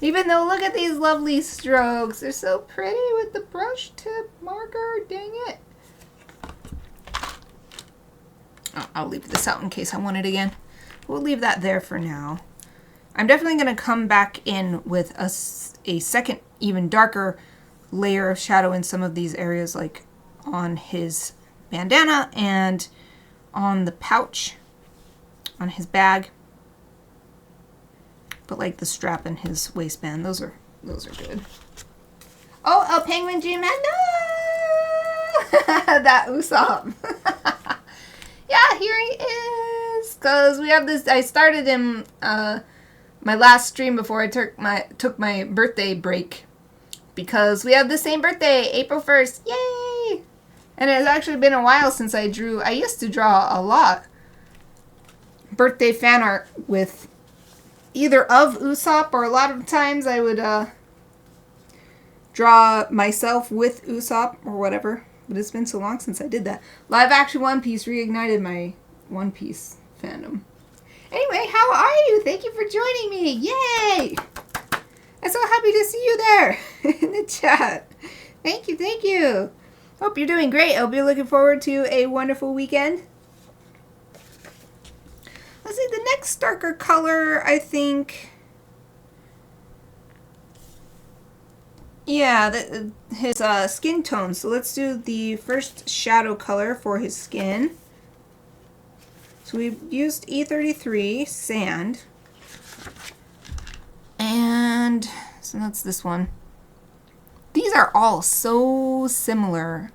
Even though, look at these lovely strokes. They're so pretty with the brush tip marker. Dang it. Oh, I'll leave this out in case I want it again. We'll leave that there for now. I'm definitely going to come back in with a second, even darker layer of shadow in some of these areas, like on his bandana and on the pouch, on his bag. But like the strap in his waistband, those are good. Oh, a penguin dream, no! That Usopp. Yeah, here he is. Cause we have this. I started him my last stream before I took my birthday break, because we have the same birthday, April 1st. Yay! And it's actually been a while since I drew. I used to draw a lot birthday fan art with either of Usopp, or a lot of times I would draw myself with Usopp or whatever. But it's been so long since I did that. Live action One Piece reignited my One Piece fandom. Anyway, how are you? Thank you for joining me. Yay! I'm so happy to see you there in the chat. Thank you, thank you. Hope you're doing great. Hope you're looking forward to a wonderful weekend. Let's see, the next darker color, I think. Yeah, his skin tone. So let's do the first shadow color for his skin. So we've used E33 sand. And so that's this one. These are all so similar.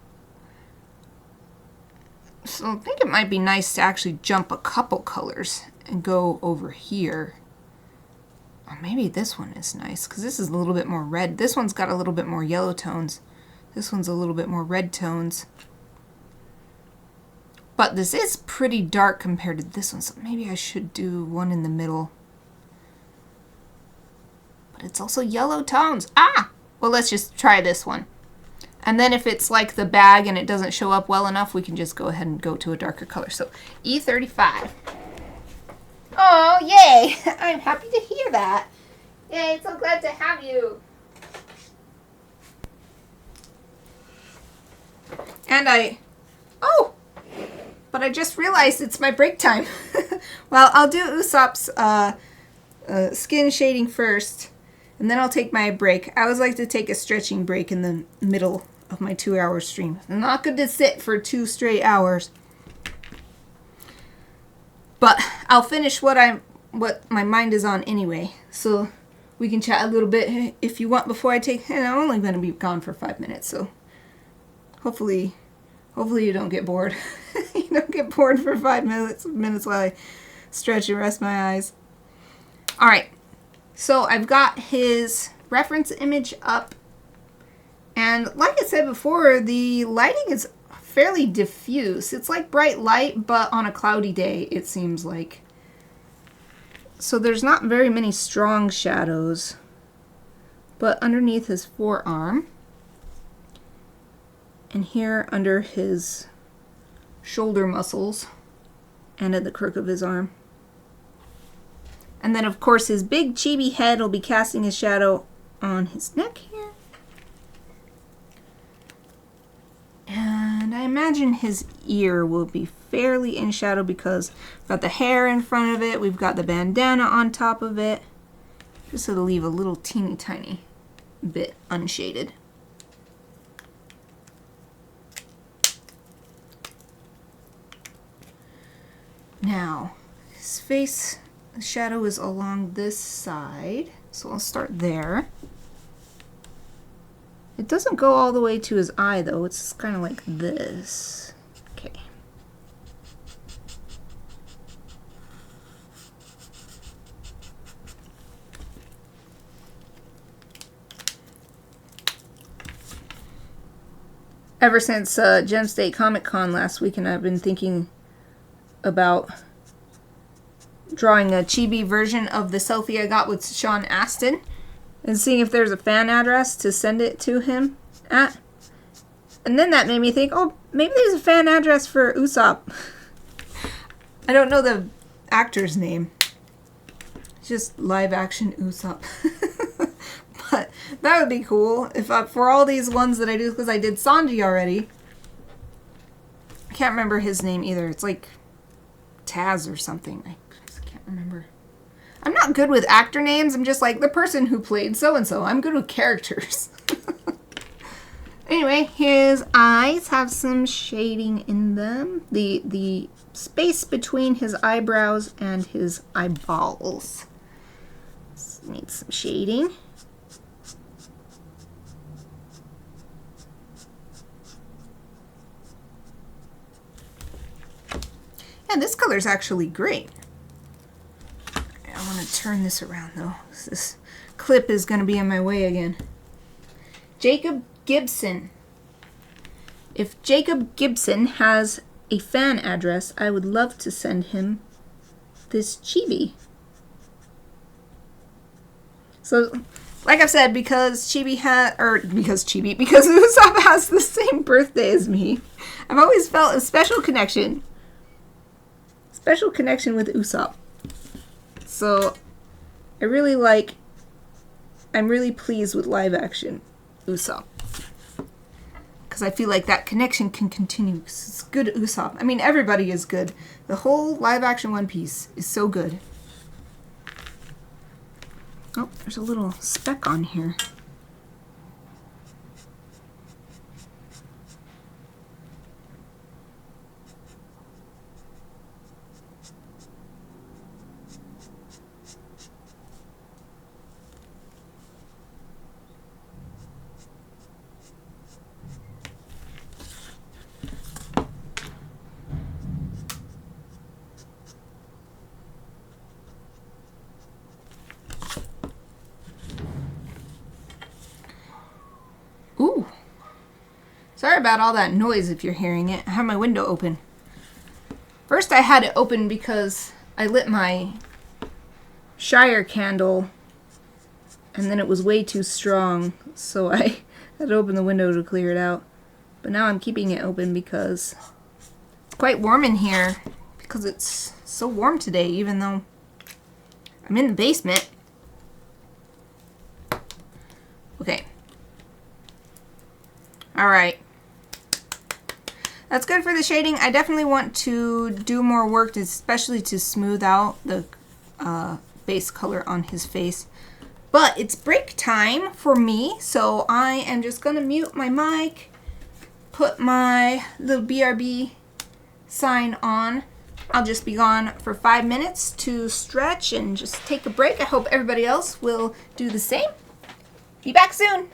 So I think it might be nice to actually jump a couple colors and go over here. Or maybe this one is nice, because this is a little bit more red. This one's got a little bit more yellow tones. This one's a little bit more red tones. But this is pretty dark compared to this one, so maybe I should do one in the middle. But it's also yellow tones. Ah! Well, let's just try this one. And then if it's like the bag and it doesn't show up well enough, we can just go ahead and go to a darker color. So E35. Oh, yay! I'm happy to hear that. Yay, so glad to have you. And but I just realized it's my break time. Well, I'll do Usopp's skin shading first, and then I'll take my break. I always like to take a stretching break in the middle of my 2-hour stream. I'm not good to sit for 2 straight hours. But I'll finish what my mind is on anyway. So we can chat a little bit if you want before I take. And I'm only going to be gone for 5 minutes, so hopefully you don't get bored. You don't get bored for 5 minutes while I stretch and rest my eyes. All right. So I've got his reference image up. And like I said before, the lighting is fairly diffuse. It's like bright light, but on a cloudy day, it seems like. So there's not very many strong shadows. But underneath his forearm, and here under his shoulder muscles, and at the crook of his arm. And then, of course, his big chibi head will be casting his shadow on his neck here. And I imagine his ear will be fairly in shadow because we've got the hair in front of it. We've got the bandana on top of it. Just so to leave a little teeny tiny bit unshaded. Now, his face, the shadow is along this side. So I'll start there. It doesn't go all the way to his eye, though. It's kind of like this. Okay. ever since Gem State Comic Con last weekend, I've been thinking about drawing a chibi version of the selfie I got with Sean Astin and seeing if there's a fan address to send it to him at. And then that made me think, oh, maybe there's a fan address for Usopp. I don't know the actor's name. It's just live action Usopp. But that would be cool if for all these ones that I do, because I did Sanji already. I can't remember his name either. It's like Taz or something. I can't remember. I'm not good with actor names. I'm just like the person who played so-and-so. I'm good with characters. Anyway, his eyes have some shading in them. The space between his eyebrows and his eyeballs needs some shading. Yeah, this color is actually great. I want to turn this around though. This clip is going to be in my way again. Jacob Gibson. If Jacob Gibson has a fan address, I would love to send him this chibi. So, like I've said, because Usopp has the same birthday as me, I've always felt a special connection with Usopp. So, I'm really pleased with live action Usopp. Because I feel like that connection can continue. It's good Usopp. I mean, everybody is good. The whole live action One Piece is so good. Oh, there's a little speck on here. Ooh. Sorry about all that noise if you're hearing it. I have my window open. First I had it open because I lit my Shire candle and then it was way too strong, so I had to open the window to clear it out. But now I'm keeping it open because it's quite warm in here, because it's so warm today even though I'm in the basement. Okay. Alright. That's good for the shading. I definitely want to do more work, especially to smooth out the base color on his face. But it's break time for me, so I am just going to mute my mic, put my little BRB sign on. I'll just be gone for 5 minutes to stretch and just take a break. I hope everybody else will do the same. Be back soon.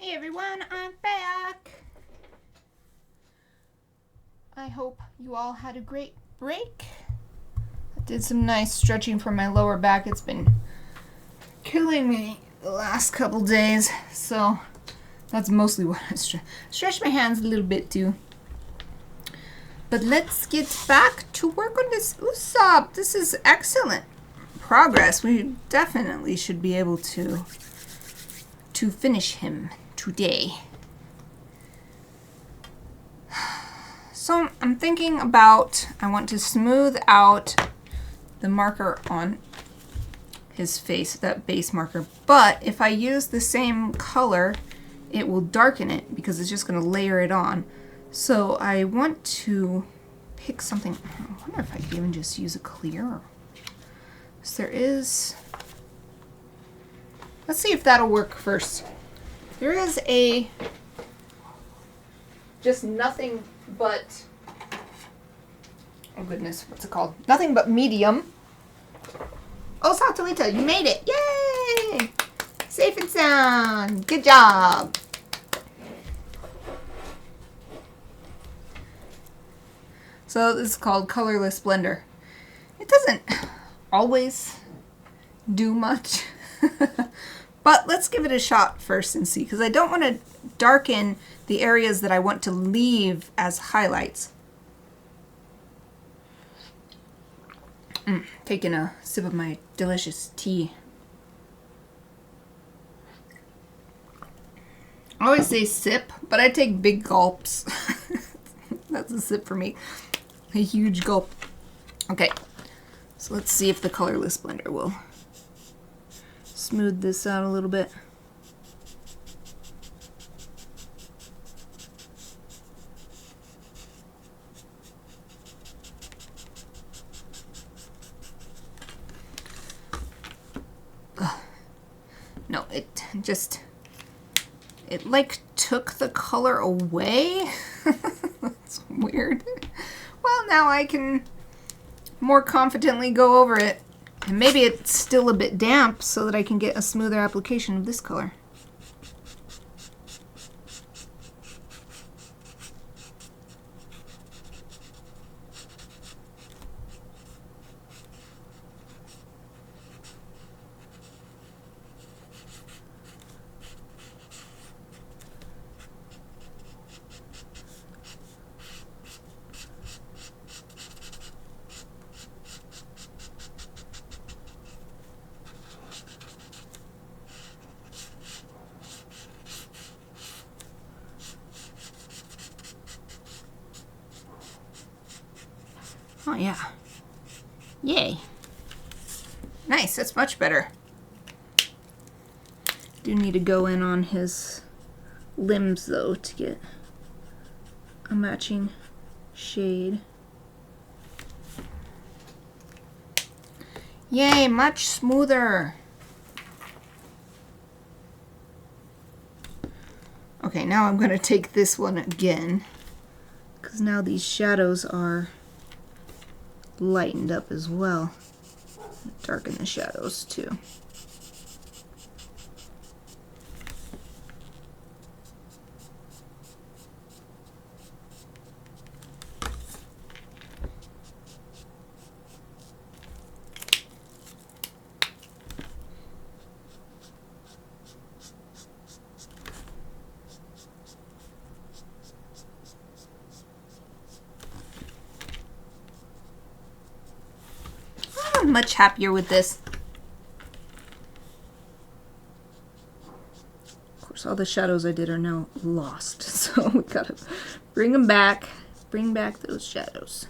Hey everyone, I'm back. I hope you all had a great break. I did some nice stretching for my lower back. It's been killing me the last couple days, so that's mostly what I stretched my hands a little bit too. But let's get back to work on this Usopp. This is excellent progress. We definitely should be able to finish him today. So I'm thinking about, I want to smooth out the marker on his face, that base marker. But if I use the same color, it will darken it because it's just going to layer it on. So I want to pick something. I wonder if I could even just use a clear. So there is, let's see if that'll work first. There is a, just nothing but, oh goodness, what's it called? Nothing but medium. Oh, Satolita, you made it. Yay! Safe and sound. Good job. So this is called Colorless Blender. It doesn't always do much. But let's give it a shot first and see, because I don't want to darken the areas that I want to leave as highlights. Taking a sip of my delicious tea. I always say sip, but I take big gulps. That's a sip for me. A huge gulp. Okay, so let's see if the Colorless Blender will smooth this out a little bit. No, it just, it like took the color away. That's weird. Well, now I can more confidently go over it. And maybe it's still a bit damp so that I can get a smoother application of this color. Oh yeah. Yay. Nice, that's much better. Do need to go in on his limbs though to get a matching shade. Yay, much smoother. Okay, now I'm going to take this one again, because now these shadows are lightened up as well. Darken the shadows too. I'm much happier with this. Of course, all the shadows I did are now lost, so we gotta bring them back. Bring back those shadows.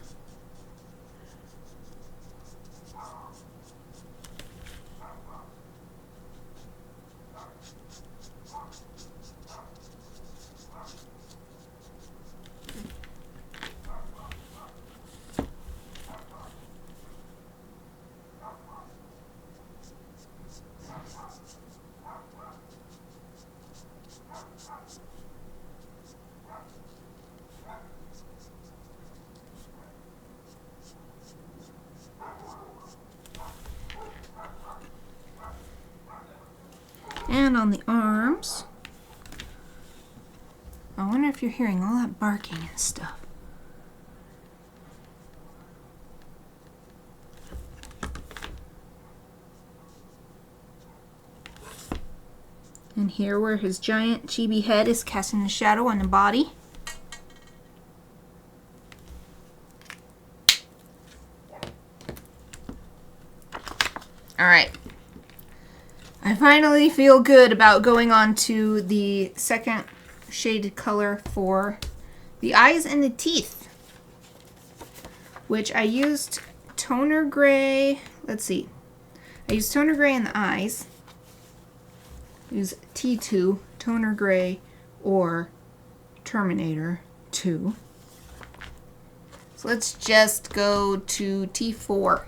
And on the arms, I wonder if you're hearing all that barking and stuff. And here where his giant chibi head is casting a shadow on the body. Alright. I finally feel good about going on to the second shaded color for the eyes and the teeth, which I used toner gray. Let's see. I used toner gray in the eyes. Use T2, toner gray, or Terminator 2. So let's just go to T4.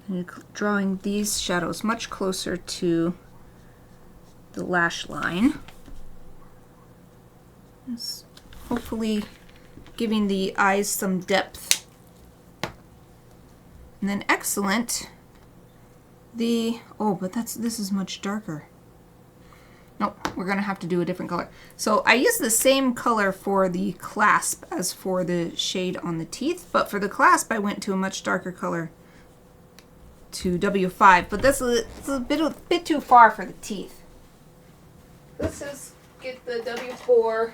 And drawing these shadows much closer to the lash line. It's hopefully giving the eyes some depth. And then excellent. But this is much darker. Nope, we're gonna have to do a different color. So I use the same color for the clasp as for the shade on the teeth, but for the clasp I went to a much darker color, to W5, but that's a bit too far for the teeth. Let's just get the W4.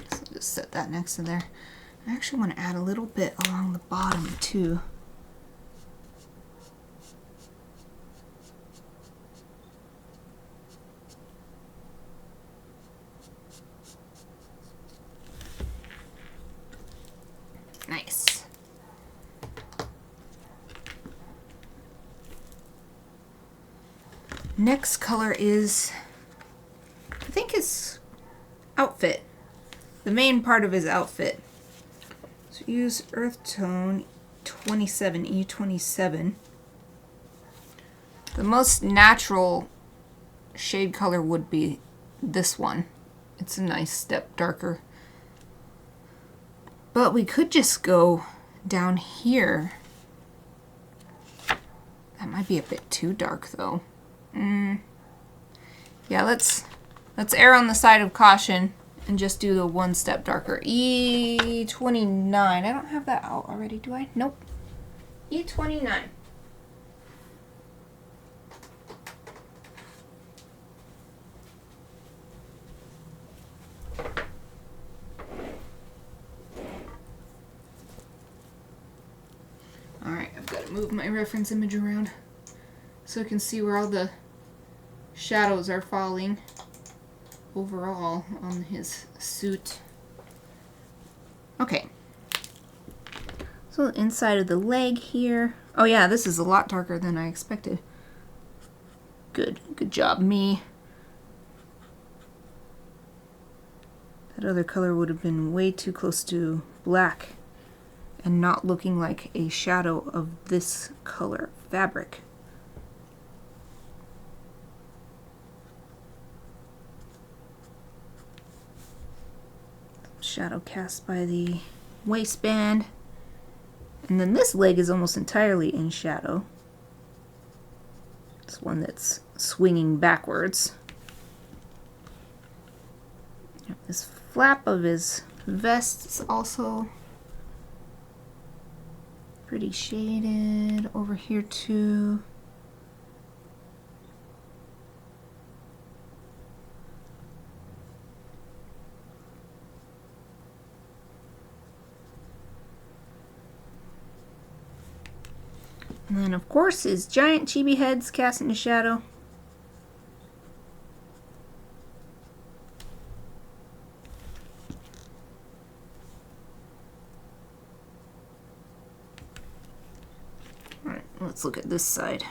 So just set that next to there. I actually want to add a little bit along the bottom too. Nice. Next color is, I think his outfit. The main part of his outfit. So use Earth Tone 27, E27. The most natural shade color would be this one. It's a nice step darker. But we could just go down here. That might be a bit too dark though. Yeah, let's err on the side of caution and just do the one step darker. E29. I don't have that out already, do I? Nope. E29. Alright, I've got to move my reference image around so I can see where all the shadows are falling overall on his suit. Okay. So the inside of the leg here. Oh yeah, this is a lot darker than I expected. Good job, me. That other color would have been way too close to black and not looking like a shadow of this color fabric. Shadow cast by the waistband. And then this leg is almost entirely in shadow. It's one that's swinging backwards. This flap of his vest is also pretty shaded over here too. And then, of course, his giant chibi head's casting a shadow. Let's look at this side.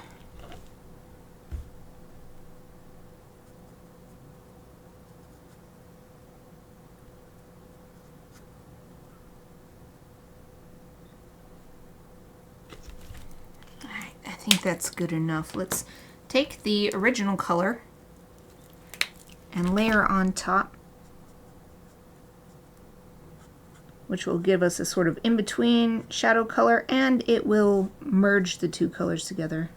Alright, I think that's good enough. Let's take the original color and layer on top, which will give us a sort of in-between shadow color, and it will merge the two colors together.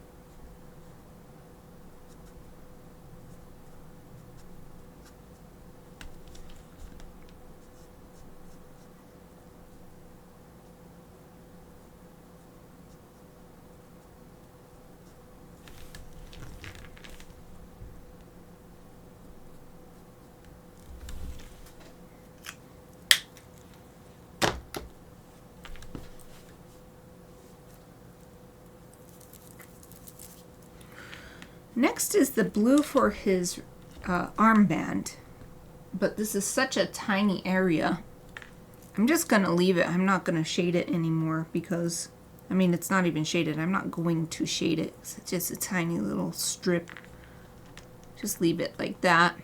Next is the blue for his armband, but this is such a tiny area. I'm just going to leave it. I'm not going to shade it anymore because, I mean, it's not even shaded. I'm not going to shade it. It's just a tiny little strip. Just leave it like that,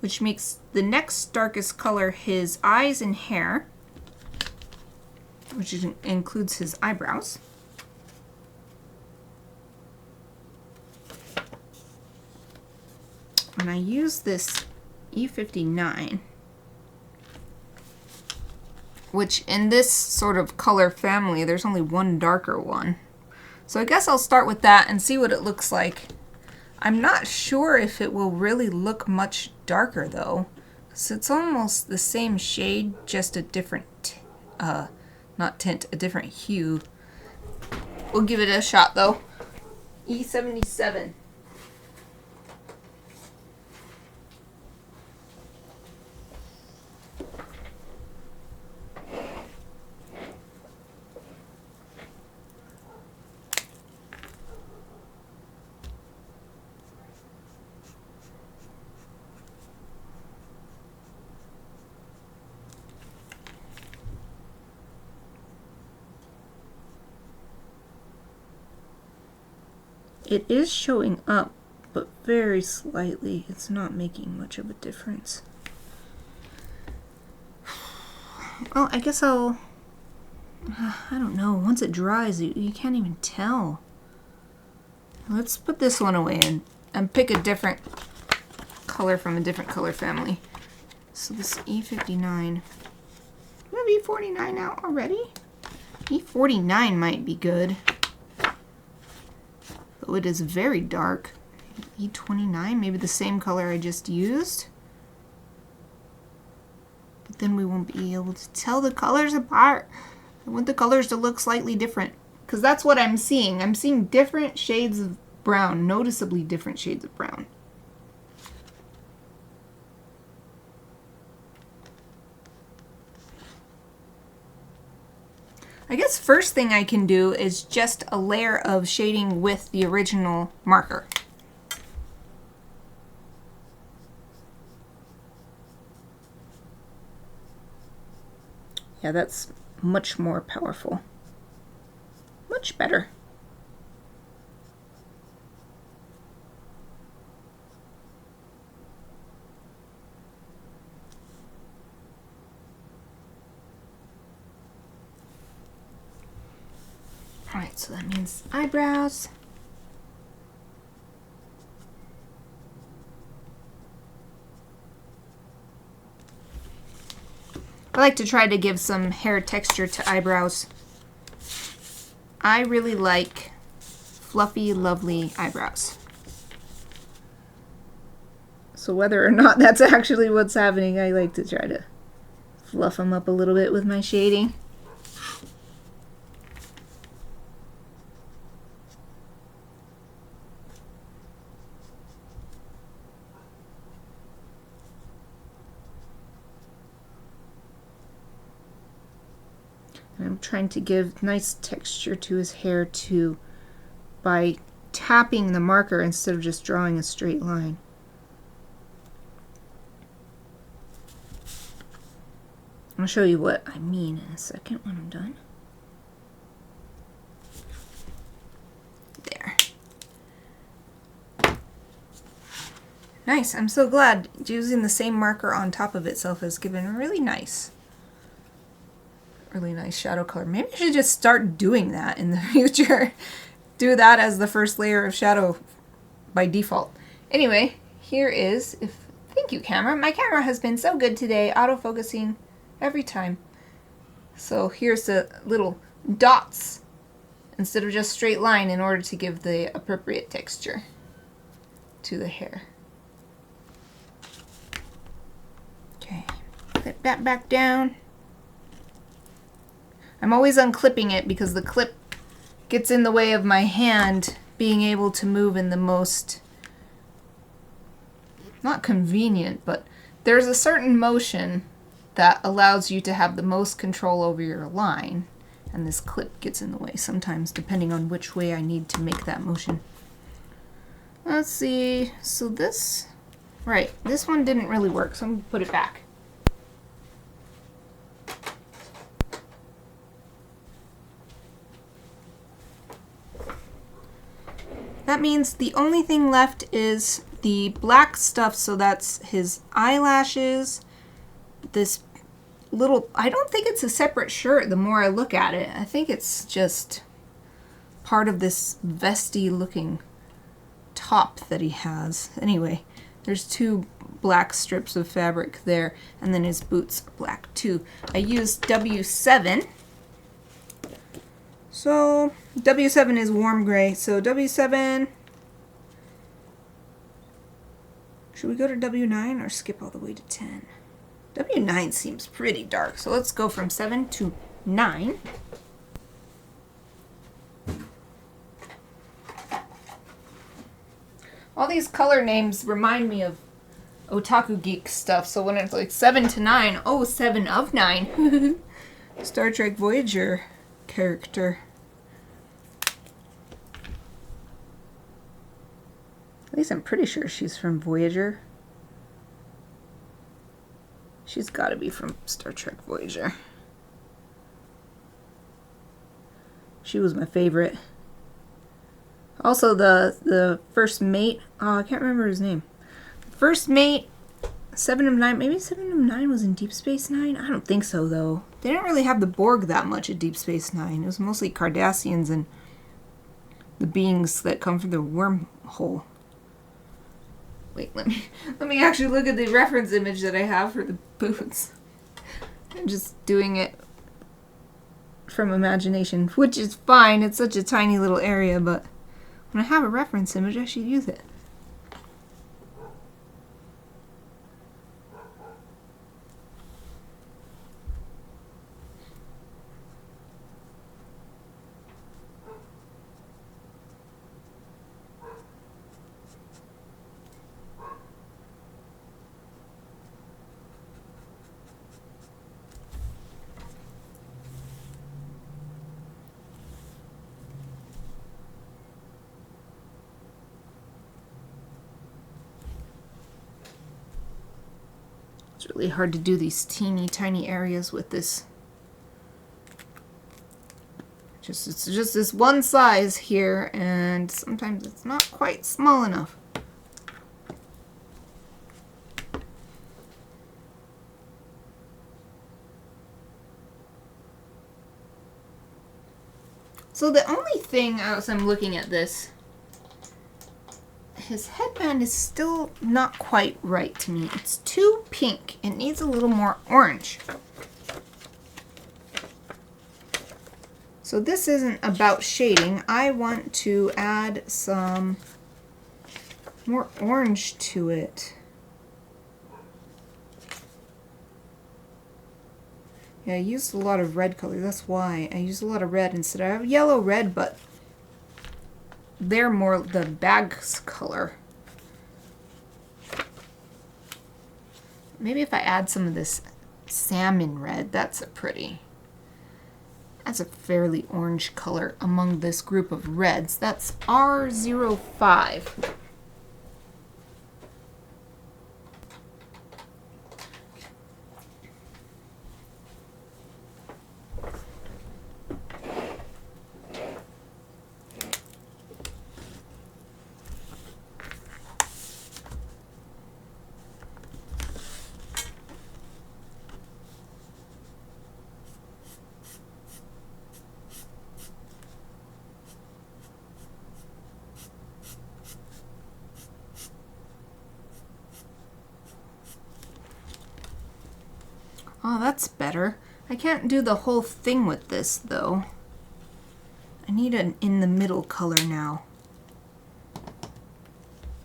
which makes the next darkest color his eyes and hair, which includes his eyebrows. And I use this E59, which in this sort of color family, there's only one darker one. So I guess I'll start with that and see what it looks like. I'm not sure if it will really look much darker though, because it's almost the same shade, just a different, not tint, a different hue. We'll give it a shot though. E77. It is showing up, but very slightly. It's not making much of a difference. Well, I guess I'll... I don't know. Once it dries, you can't even tell. Let's put this one away and pick a different color from a different color family. So this E59. Do we have E49 out already? E49 might be good. Though it is very dark. E29, maybe the same color I just used. But then we won't be able to tell the colors apart. I want the colors to look slightly different, because that's what I'm seeing. I'm seeing different shades of brown, noticeably different shades of brown. I guess first thing I can do is just a layer of shading with the original marker. Yeah, that's much more powerful. Much better. Alright, so that means eyebrows. I like to try to give some hair texture to eyebrows. I really like fluffy, lovely eyebrows. So whether or not that's actually what's happening, I like to try to fluff them up a little bit with my shading. I'm trying to give nice texture to his hair too by tapping the marker instead of just drawing a straight line. I'll show you what I mean in a second when I'm done. Nice. I'm so glad. Using the same marker on top of itself has given a really nice shadow color. Maybe I should just start doing that in the future. Do that as the first layer of shadow by default. Anyway, here is, thank you, camera. My camera has been so good today, autofocusing every time. So here's the little dots instead of just straight line in order to give the appropriate texture to the hair. Okay, clip that back down. I'm always unclipping it because the clip gets in the way of my hand being able to move in the most, not convenient, but there's a certain motion that allows you to have the most control over your line, and this clip gets in the way sometimes depending on which way I need to make that motion. Let's see, so this one didn't really work, so I'm going to put it back. That means the only thing left is the black stuff, so that's his eyelashes, this little, I don't think it's a separate shirt the more I look at it. I think it's just part of this vesty looking top that he has. Anyway, there's 2 black strips of fabric there, and then his boots are black too. I used W7. So W7 is warm gray, so W7, should we go to W9 or skip all the way to 10? W9 seems pretty dark, so let's go from 7 to 9. All these color names remind me of Otaku Geek stuff, so when it's like 7 to 9, oh, 7 of 9. Star Trek Voyager character. At least I'm pretty sure she's from Voyager. She's got to be from Star Trek Voyager. She was my favorite. Also the first mate, oh, I can't remember his name. First mate, 7 of 9, maybe 7 of 9 was in Deep Space Nine? I don't think so, though. They didn't really have the Borg that much at Deep Space Nine. It was mostly Cardassians and the beings that come from the wormhole. Wait, let me actually look at the reference image that I have for the boots. I'm just doing it from imagination, which is fine. It's such a tiny little area, but when I have a reference image, I should use it. It's really hard to do these teeny tiny areas with this. It's just this one size here, and sometimes it's not quite small enough. So the only thing, as I'm looking at this, his headband is still not quite right to me. It's too pink. It needs a little more orange. So this isn't about shading. I want to add some more orange to it. Yeah, I used a lot of red color. That's why I used a lot of red instead. I have yellow, red, but they're more the bag's color. Maybe if I add some of this salmon red, that's a fairly orange color among this group of reds. That's R05. Oh, that's better. I can't do the whole thing with this, though. I need an in the middle color now.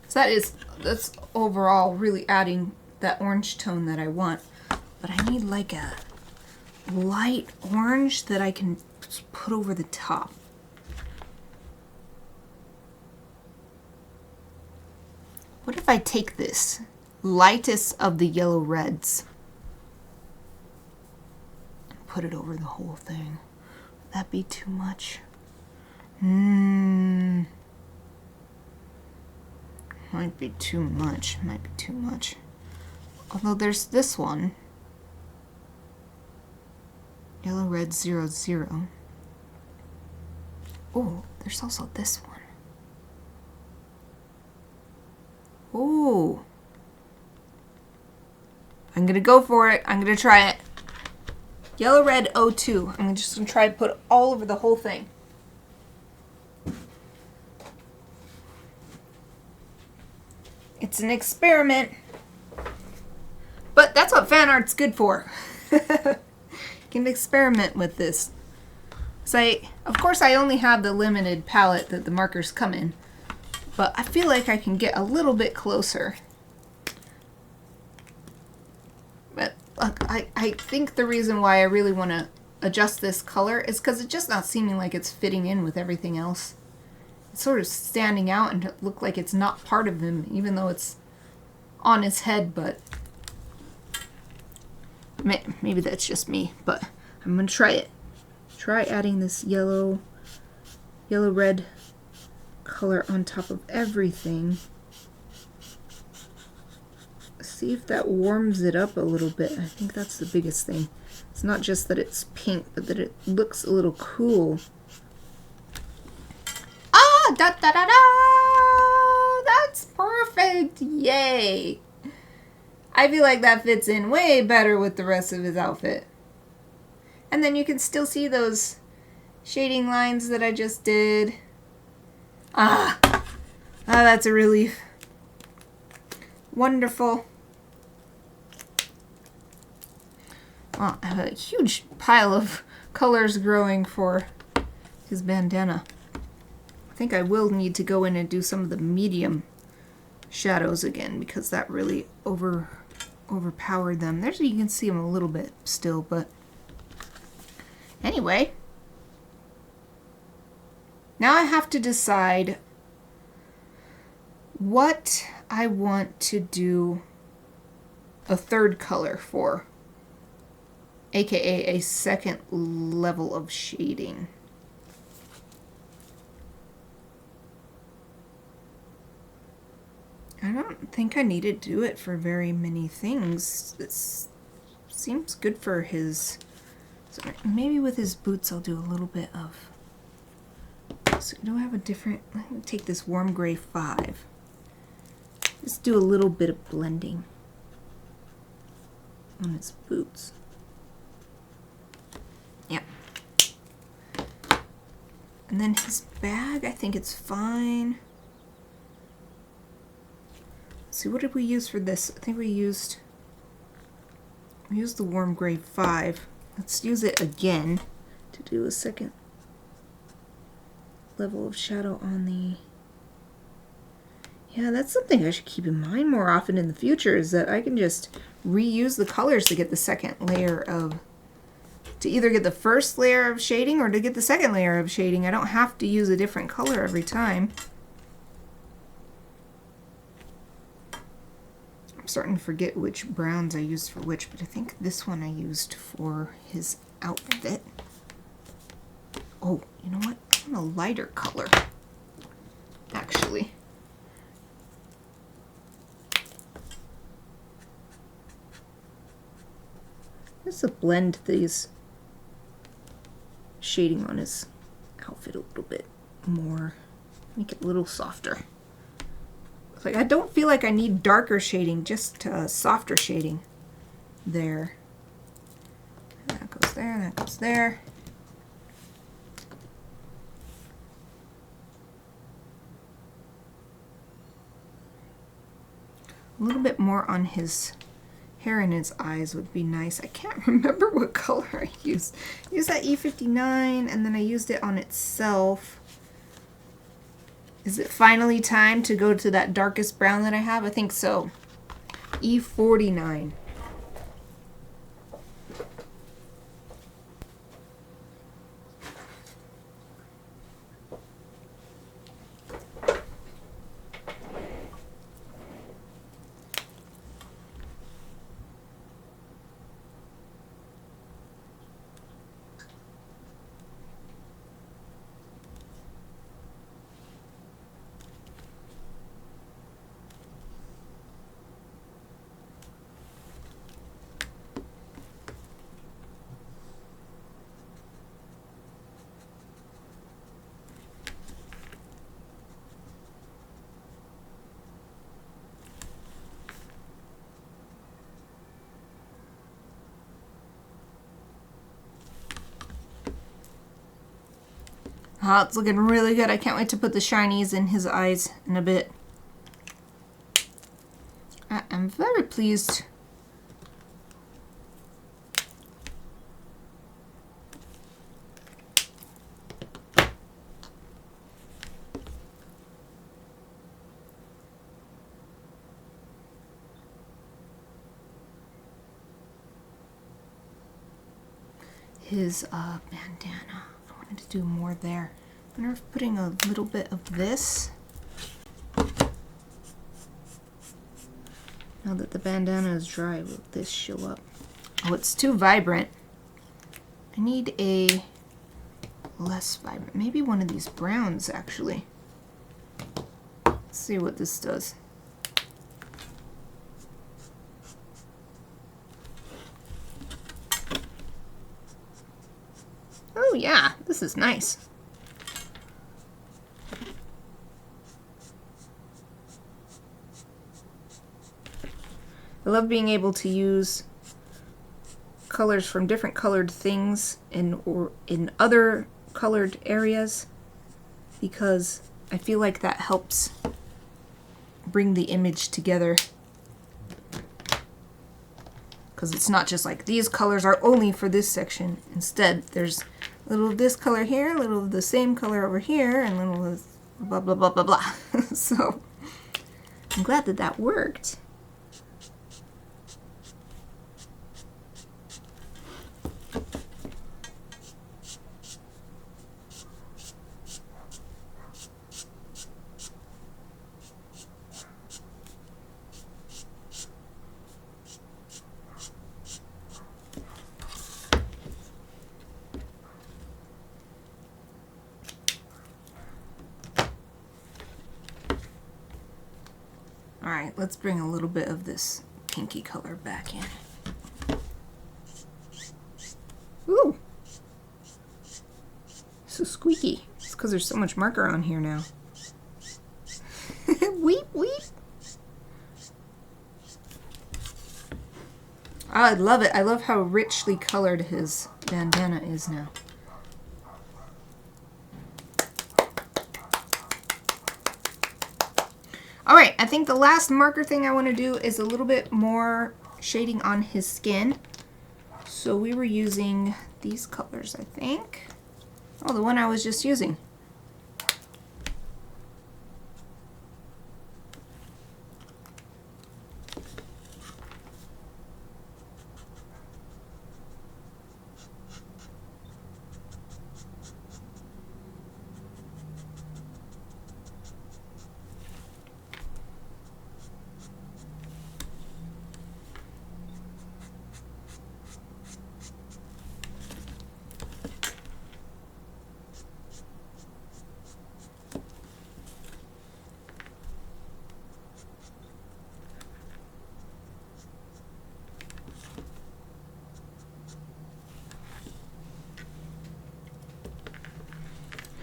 So that's overall really adding that orange tone that I want. But I need like a light orange that I can put over the top. What if I take this lightest of the yellow reds and put it over the whole thing? Would that be too much? Might be too much. Might be too much. Although there's this one. Yellow, red, 0, 0. Oh, there's also this one. Oh. I'm gonna go for it. I'm gonna try it. Yellow, red, 02. I'm just gonna try to put it all over the whole thing. It's an experiment. But that's what fan art's good for. You can experiment with this. So of course I only have the limited palette that the markers come in. But I feel like I can get a little bit closer. But look, I think the reason why I really want to adjust this color is because it's just not seeming like it's fitting in with everything else. It's sort of standing out and look like it's not part of him, even though it's on his head, but maybe that's just me, but I'm going to try it. Try adding this yellow red color on top of everything. See if that warms it up a little bit. I think that's the biggest thing. It's not just that it's pink, but that it looks a little cool. Ah! Da da da da! That's perfect! Yay! I feel like that fits in way better with the rest of his outfit. And then you can still see those shading lines that I just did. Ah, that's a relief. Wonderful. Well, I have a huge pile of colors growing for his bandana. I think I will need to go in and do some of the medium shadows again because that really overpowered them. There's, you can see them a little bit still, but anyway. Now I have to decide what I want to do a third color for, aka a second level of shading. I don't think I need to do it for very many things. This seems good for his... So maybe with his boots I'll do a little bit of... So do I have a different... I'm going to take this warm gray 5. Just do a little bit of blending on his boots. Yeah. And then his bag, I think it's fine. Let's see, what did we use for this? I think we used the warm gray 5. Let's use it again to do a second level of shadow on the... Yeah, that's something I should keep in mind more often in the future, is that I can just reuse the colors to get the second layer of... To either get the first layer of shading or to get the second layer of shading. I don't have to use a different color every time. I'm starting to forget which browns I used for which, but I think this one I used for his outfit. Oh, you know what? I want a lighter color, actually. Just to blend these shading on his outfit a little bit more. Make it a little softer. Like, I don't feel like I need darker shading, just softer shading. There. That goes there, that goes there. A little bit more on his hair in his eyes would be nice. I can't remember what color I used. I used that E59 and then I used it on itself. Is it finally time to go to that darkest brown that I have? I think so. E49. Oh, it's looking really good. I can't wait to put the shinies in his eyes in a bit. I am very pleased. His bandana. I wanted to do more there. I wonder if putting a little bit of this. Now that the bandana is dry, will this show up? Oh, it's too vibrant. I need a less vibrant. Maybe one of these browns, actually. Let's see what this does. Oh yeah, this is nice. I love being able to use colors from different colored things in other colored areas because I feel like that helps bring the image together. Because it's not just like these colors are only for this section. Instead, there's a little of this color here, a little of the same color over here, and a little of blah blah blah blah blah. So I'm glad that that worked. Alright, let's bring a little bit of this pinky color back in. Ooh! So squeaky. It's because there's so much marker on here now. Weep, weep! Oh, I love it. I love how richly colored his bandana is now. Alright, I think the last marker thing I want to do is a little bit more shading on his skin. So we were using these colors, I think. Oh, the one I was just using.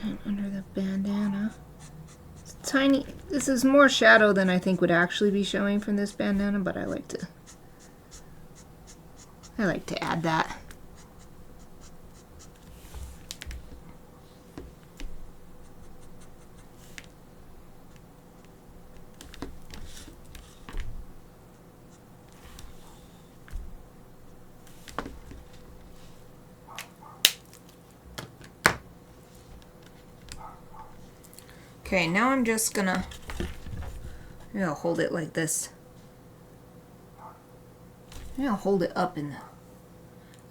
And under the bandana. It's tiny. This is more shadow than I think would actually be showing from this bandana, but I like to add that. Okay, now I'm just gonna hold it like this. Maybe I'll hold it up in the...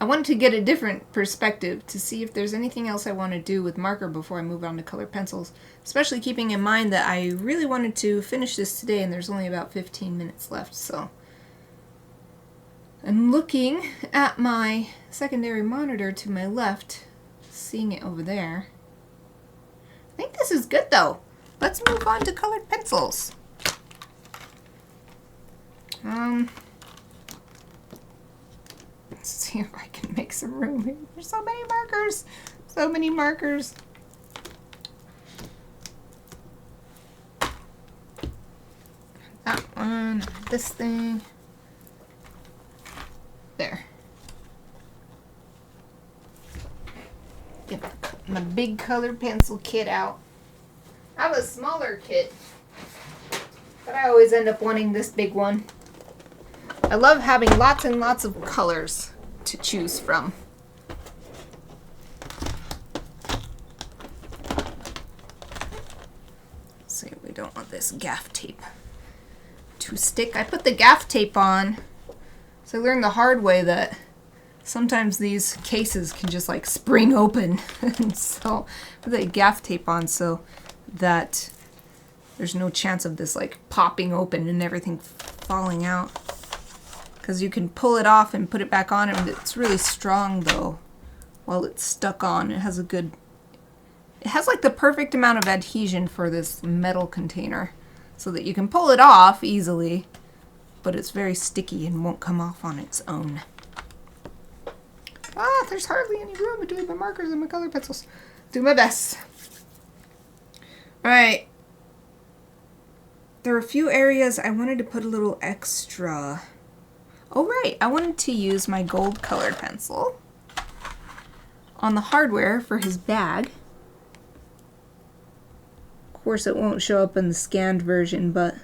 I wanted to get a different perspective to see if there's anything else I want to do with marker before I move on to colored pencils. Especially keeping in mind that I really wanted to finish this today and there's only about 15 minutes left, so... I'm looking at my secondary monitor to my left, seeing it over there. I think this is good though. Let's move on to colored pencils. Let's see if I can make some room here. There's so many markers. So many markers. That one, this thing. There. Get my big colored pencil kit out. I have a smaller kit, but I always end up wanting this big one. I love having lots and lots of colors to choose from. Let's see, we don't want this gaff tape to stick. I put the gaff tape on, so I learned the hard way that sometimes these cases can just like spring open. And so I put the gaff tape on so that there's no chance of this like popping open and everything falling out. Because you can pull it off and put it back on, and it's really strong though while it's stuck on. It has like the perfect amount of adhesion for this metal container so that you can pull it off easily, but it's very sticky and won't come off on its own. Ah, there's hardly any room between my markers and my color pencils. Do my best. Alright. There are a few areas I wanted to put a little extra. Oh right, I wanted to use my gold colored pencil on the hardware for his bag. Of course it won't show up in the scanned version, but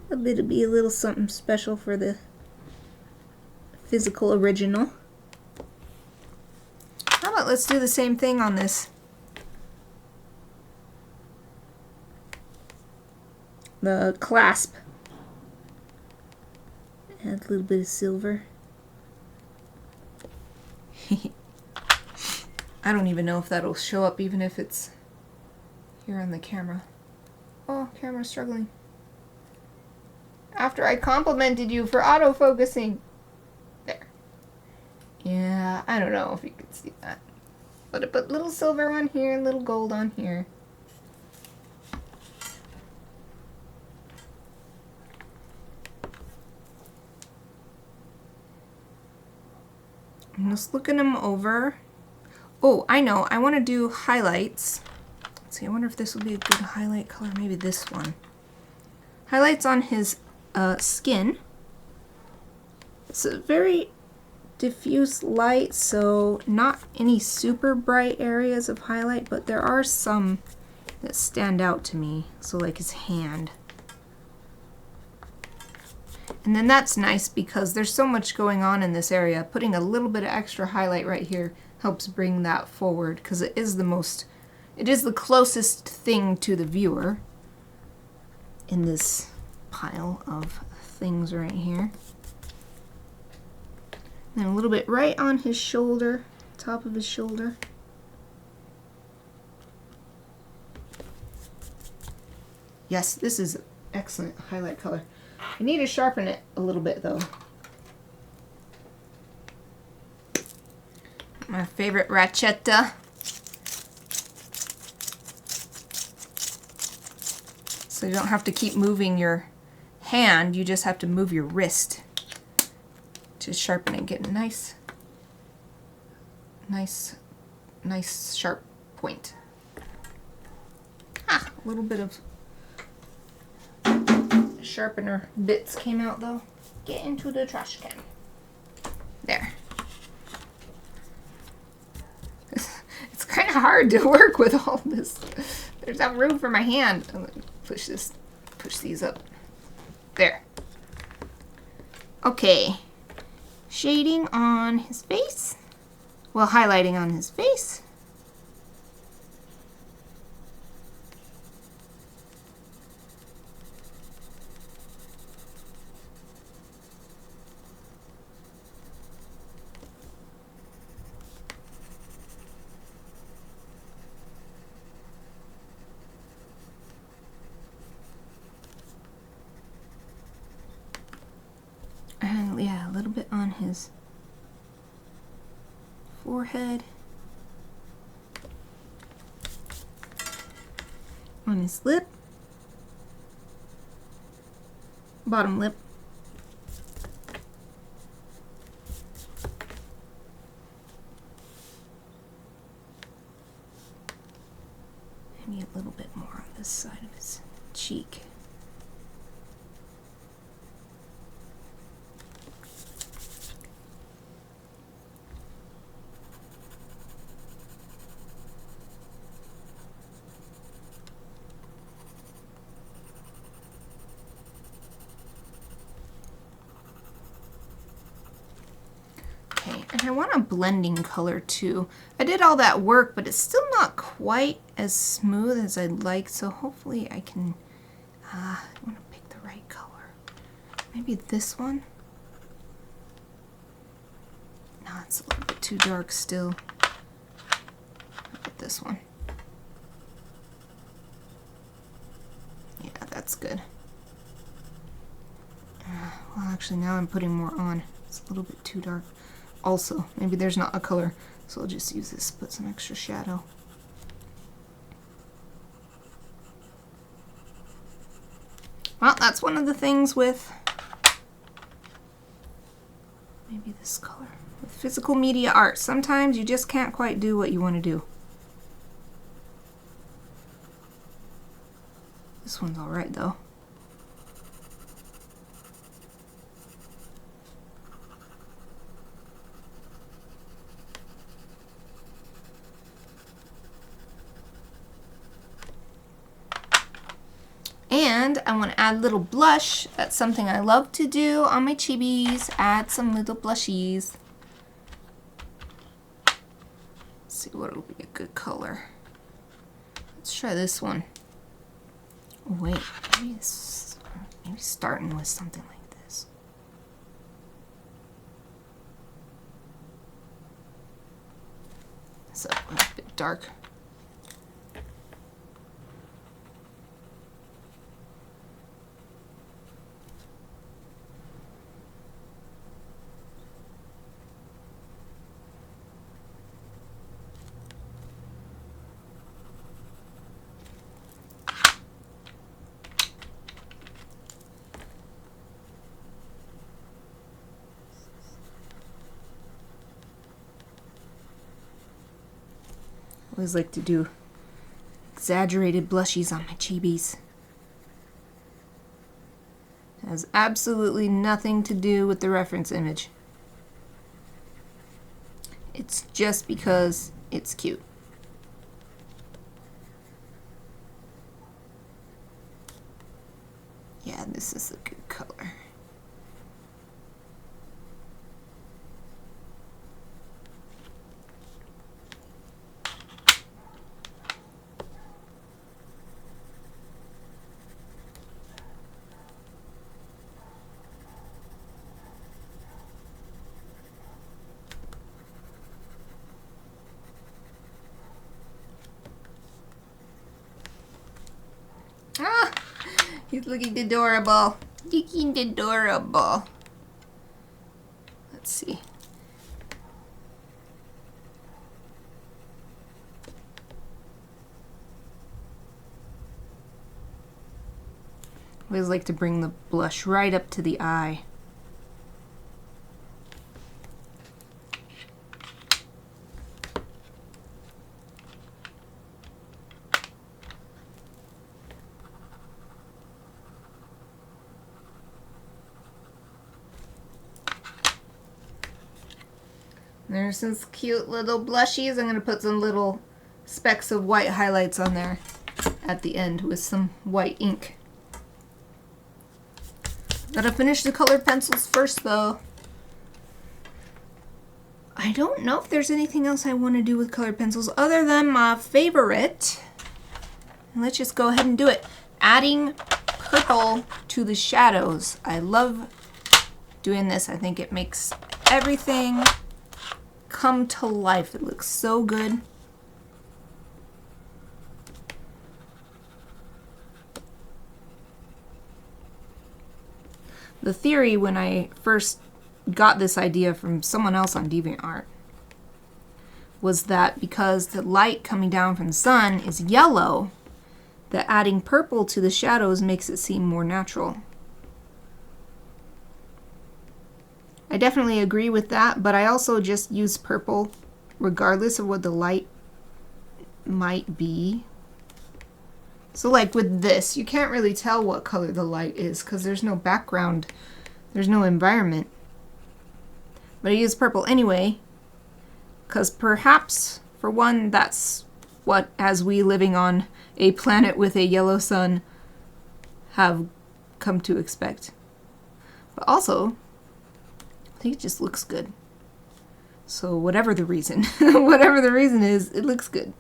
it'll be a little something special for the physical original. How about let's do the same thing on this. The clasp. Add a little bit of silver. I don't even know if that'll show up even if it's here on the camera. Oh, camera's struggling. After I complimented you for autofocusing. There. Yeah, I don't know if you can see that. But I put little silver on here, little gold on here. I'm just looking them over. Oh, I know. I want to do highlights. Let's see. I wonder if this would be a good highlight color. Maybe this one. Highlights on his skin. It's a very diffuse light, so not any super bright areas of highlight, but there are some that stand out to me. So like his hand. And then that's nice because there's so much going on in this area. Putting a little bit of extra highlight right here helps bring that forward because it is the closest thing to the viewer in this pile of things right here. And then a little bit right on his shoulder, top of his shoulder. Yes, this is excellent highlight color. I need to sharpen it a little bit though. My favorite ratchetta. So you don't have to keep moving your hand, you just have to move your wrist to sharpen it. Get a nice sharp point. Ah, a little bit of sharpener bits came out though. Get into the trash can. There. It's kind of hard to work with all this. There's not room for my hand. I'm gonna push these up. There. Okay. Shading on his face. Well, highlighting on his face. his forehead, on his lip, bottom lip, maybe a little bit more on this side of his cheek. And I want a blending color too. I did all that work, but it's still not quite as smooth as I'd like, so hopefully I can, I want to pick the right color. Maybe this one? No, it's a little bit too dark still. How about this one? Yeah, that's good. Well, actually now I'm putting more on. It's a little bit too dark. Also, maybe there's not a color, so I'll just use this to put some extra shadow. Well, that's one of the things with maybe this color. With physical media art, sometimes you just can't quite do what you want to do. This one's alright though. And I want to add a little blush. That's something I love to do on my chibis. Add some little blushies. Let's see what will be a good color. Let's try this one. Oh, wait, maybe starting with something like this. So a bit dark. I always like to do exaggerated blushies on my chibis. It has absolutely nothing to do with the reference image. It's just because it's cute. Yeah, this is a good color. Ah, he's looking adorable. Looking adorable. Let's see. I always like to bring the blush right up to the eye. There's some cute little blushies. I'm going to put some little specks of white highlights on there at the end with some white ink. Gotta finish the colored pencils first though. I don't know if there's anything else I want to do with colored pencils other than my favorite. And let's just go ahead and do it. Adding purple to the shadows. I love doing this. I think it makes everything come to life. It looks so good. The theory when I first got this idea from someone else on DeviantArt, was that because the light coming down from the sun is yellow, that adding purple to the shadows makes it seem more natural. I definitely agree with that, but I also just use purple regardless of what the light might be. So like with this, you can't really tell what color the light is because there's no background, there's no environment. But I use purple anyway, because perhaps, for one, that's what, as we living on a planet with a yellow sun, have come to expect. But also, I think it just looks good. So whatever the reason, whatever the reason is, it looks good.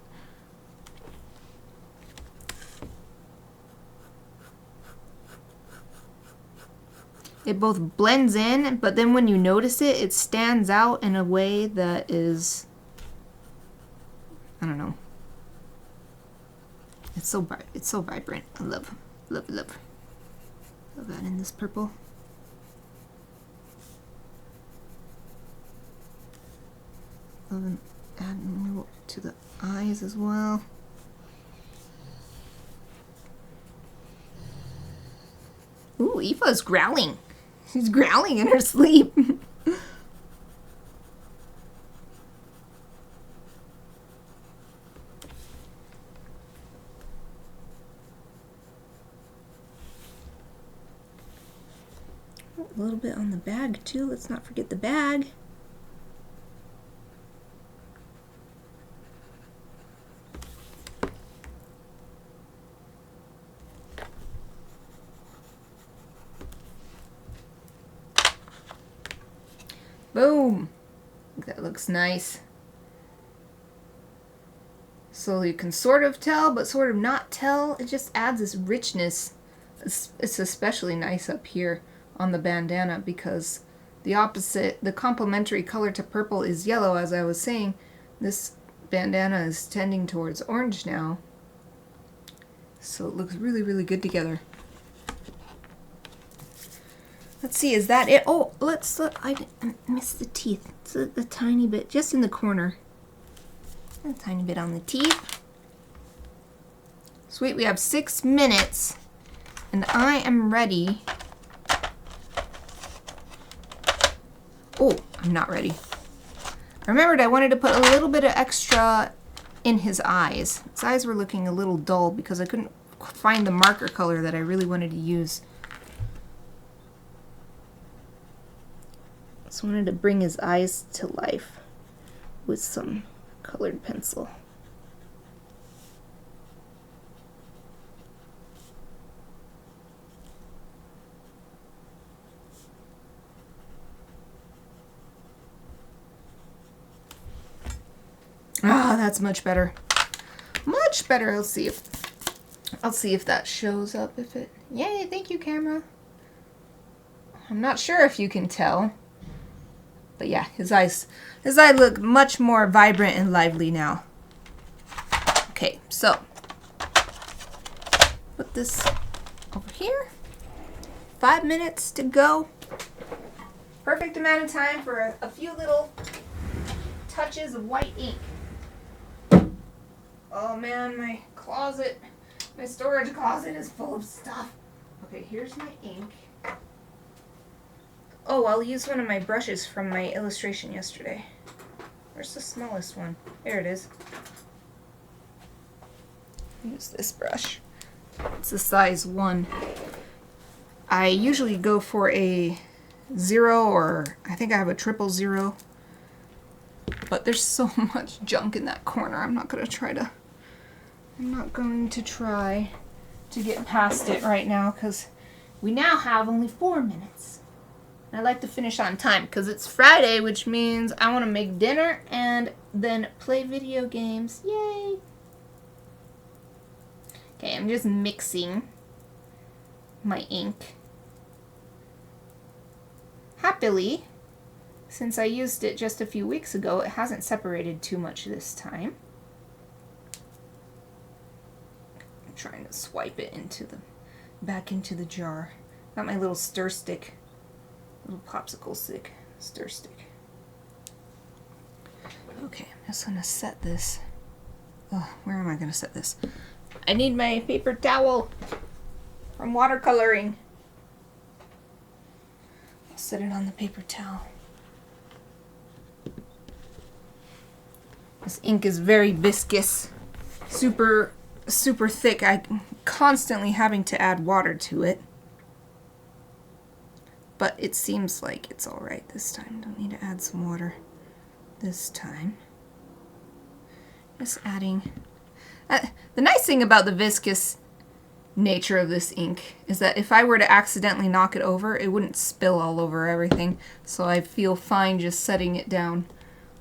It both blends in, but then when you notice it, it stands out in a way that is, I don't know. It's so vibrant. I love that in this purple. Love adding a little to the eyes as well. Ooh, Aoife's growling. She's growling in her sleep. A little bit on the bag too. Let's not forget the bag. Boom! That looks nice. So you can sort of tell, but sort of not tell. It just adds this richness. It's especially nice up here on the bandana because the opposite, the complementary color to purple is yellow, as I was saying. This bandana is tending towards orange now. So it looks really, really good together. Let's see, is that it? Oh, let's look. I missed the teeth. It's a tiny bit, just in the corner. A tiny bit on the teeth. Sweet, we have 6 minutes, and I am ready. Oh, I'm not ready. I remembered I wanted to put a little bit of extra in his eyes. His eyes were looking a little dull because I couldn't find the marker color that I really wanted to use. So I wanted to bring his eyes to life with some colored pencil. Ah, that's much better. Much better. I'll see if that shows up. If it. Yay! Thank you, camera. I'm not sure if you can tell. But yeah, his eyes look much more vibrant and lively now. Okay, so put this over here. 5 minutes to go. Perfect amount of time for a few little touches of white ink. Oh man, my storage closet is full of stuff. Okay, here's my ink. Oh, I'll use one of my brushes from my illustration yesterday. Where's the smallest one? There it is. Use this brush. It's a size 1. I usually go for a 0, or I think I have a 000. But there's so much junk in that corner. I'm not going to try to get past it right now because we now have only 4 minutes. I like to finish on time because it's Friday, which means I want to make dinner and then play video games. Yay! Okay, I'm just mixing my ink. Happily, since I used it just a few weeks ago, it hasn't separated too much this time. I'm trying to swipe it back into the jar. Got my little stir stick. Little popsicle stick. stir stick. Okay, I'm just gonna set this. Oh, where am I gonna set this? I need my paper towel from watercoloring. I'll set it on the paper towel. This ink is very viscous, super thick. I'm constantly having to add water to it. But it seems like it's alright this time. Don't need to add some water this time. Just adding. The nice thing about the viscous nature of this ink is that if I were to accidentally knock it over, it wouldn't spill all over everything. So I feel fine just setting it down.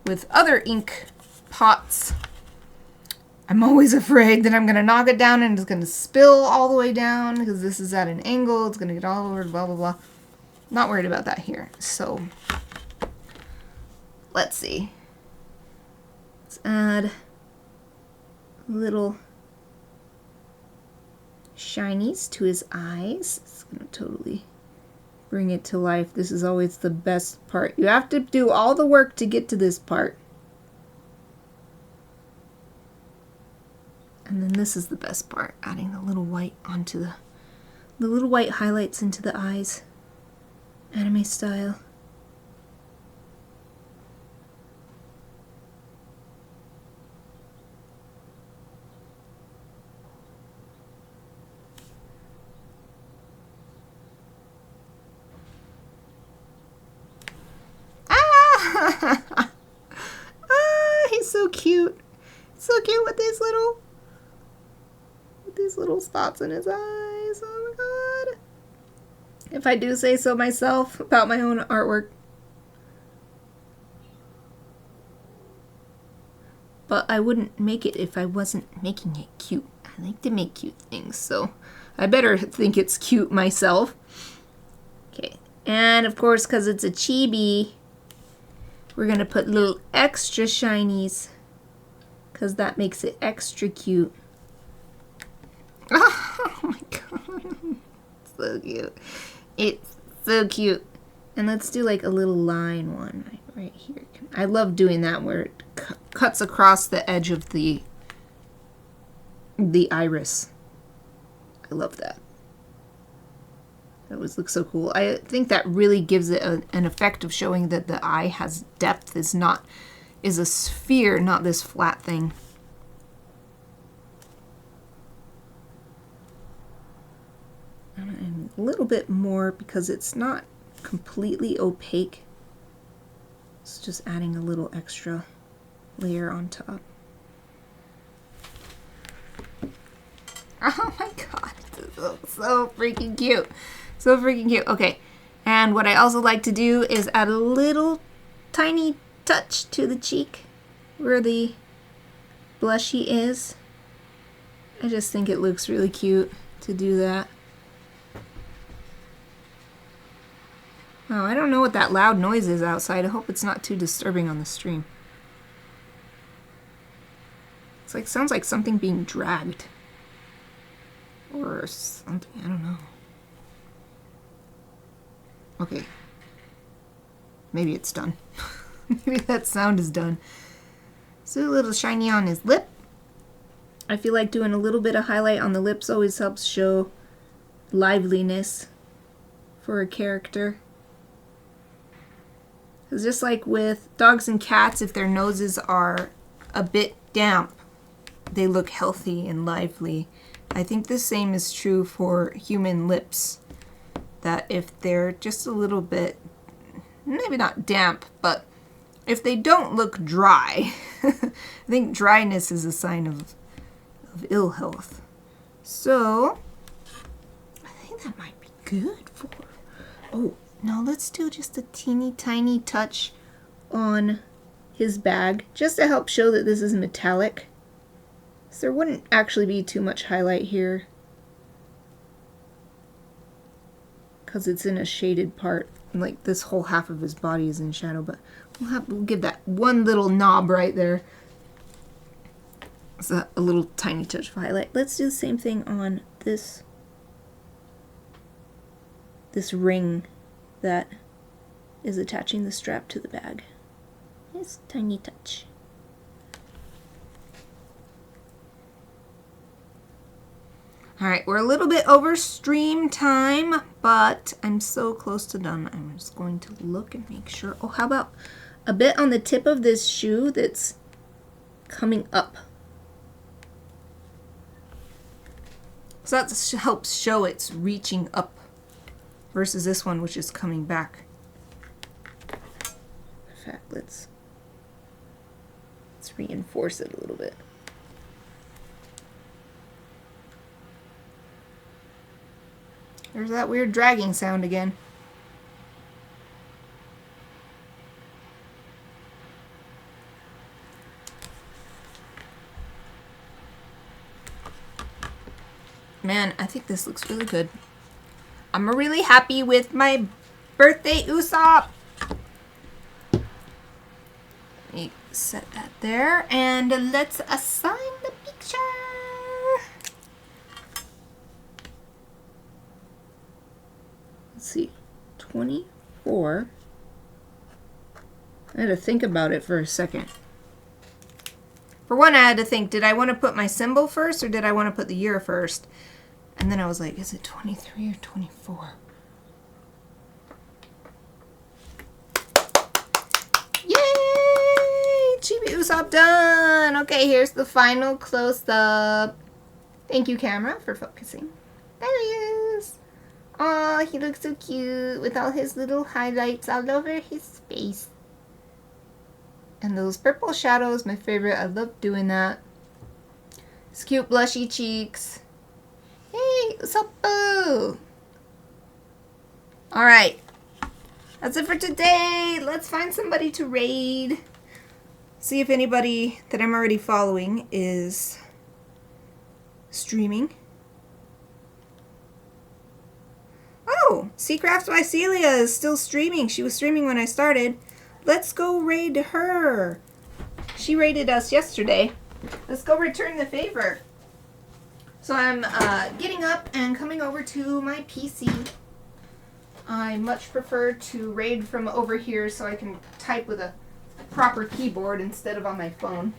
With other ink pots, I'm always afraid that I'm going to knock it down and it's going to spill all the way down because this is at an angle. It's going to get all over, blah, blah, blah. Not worried about that here. So, let's see. Let's add little shinies to his eyes. It's going to totally bring it to life. This is always the best part. You have to do all the work to get to this part. And then this is the best part, adding the little white onto the little white highlights into the eyes. Anime style. Ah! He's so cute. So cute with these little spots in his eyes. Oh my god. If I do say so myself about my own artwork. But I wouldn't make it if I wasn't making it cute. I like to make cute things, so I better think it's cute myself. Okay, and of course, because it's a chibi, we're going to put little extra shinies, because that makes it extra cute. Oh my god. So cute. It's so cute. And let's do like a little line one right here. I love doing that where it cuts across the edge of the iris. I love that. That always looks so cool. I think that really gives it an effect of showing that the eye has depth, is a sphere, not this flat thing. And a little bit more because it's not completely opaque. It's just adding a little extra layer on top. Oh my god, this is so freaking cute. So freaking cute. Okay, and what I also like to do is add a little tiny touch to the cheek where the blushy is. I just think it looks really cute to do that. Oh, I don't know what that loud noise is outside. I hope it's not too disturbing on the stream. It's like, sounds like something being dragged. Or something, I don't know. Okay. Maybe it's done. Maybe that sound is done. So a little shiny on his lip. I feel like doing a little bit of highlight on the lips always helps show liveliness for a character. Because just like with dogs and cats, if their noses are a bit damp, they look healthy and lively. I think the same is true for human lips. That if they're just a little bit, maybe not damp, but if they don't look dry, I think dryness is a sign of ill health. So, I think that might be good for... Oh, now let's do just a teeny tiny touch on his bag, just to help show that this is metallic. So there wouldn't actually be too much highlight here, because it's in a shaded part. Like this whole half of his body is in shadow, but we'll give that one little knob right there. It's a little tiny touch of highlight. Let's do the same thing on this ring that is attaching the strap to the bag. Yes, tiny touch. Alright, we're a little bit over stream time, but I'm so close to done. I'm just going to look and make sure. Oh, how about a bit on the tip of this shoe that's coming up? So that helps show it's reaching up versus this one, which is coming back. In fact, let's reinforce it a little bit. There's that weird dragging sound again. Man, I think this looks really good. I'm really happy with my birthday Usopp. Let me set that there and let's assign the picture. Let's see, 24. I had to think about it for a second. For one, I had to think, did I want to put my symbol first or did I want to put the year first? And then I was like, is it 23 or 24? Yay! Chibi Usopp done! Okay, here's the final close-up. Thank you, camera, for focusing. There he is! Aw, he looks so cute with all his little highlights all over his face. And those purple shadows, my favorite. I love doing that. His cute blushy cheeks. Hey, Usopp! Alright. That's it for today. Let's find somebody to raid. See if anybody that I'm already following is streaming. Oh, Seacrafts by Celia is still streaming. She was streaming when I started. Let's go raid her. She raided us yesterday. Let's go return the favor. So I'm getting up and coming over to my PC. I much prefer to raid from over here so I can type with a proper keyboard instead of on my phone.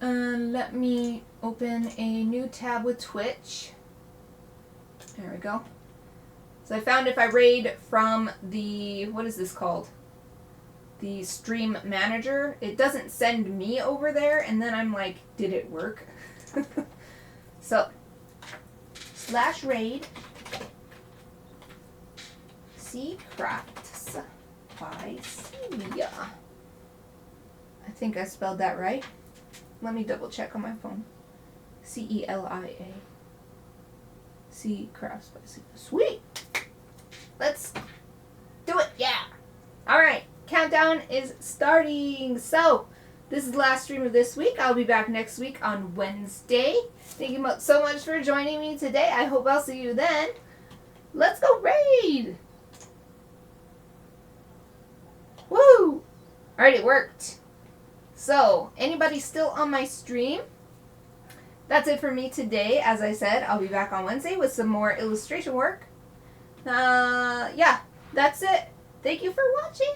Let me open a new tab with Twitch. There we go. So I found if I raid from the, what is this called? The stream manager, it doesn't send me over there, and then I'm like, did it work? So, /raid Seacrafts by Celia. I think I spelled that right. Let me double check on my phone. C-E-L-I-A. Seacrafts by Celia. Sweet! Let's do it, yeah! Alright, countdown is starting. So, this is the last stream of this week. I'll be back next week on Wednesday. Thank you so much for joining me today. I hope I'll see you then. Let's go raid! Woo! Alright, it worked. So, anybody still on my stream? That's it for me today. As I said, I'll be back on Wednesday with some more illustration work. Yeah, that's it. Thank you for watching.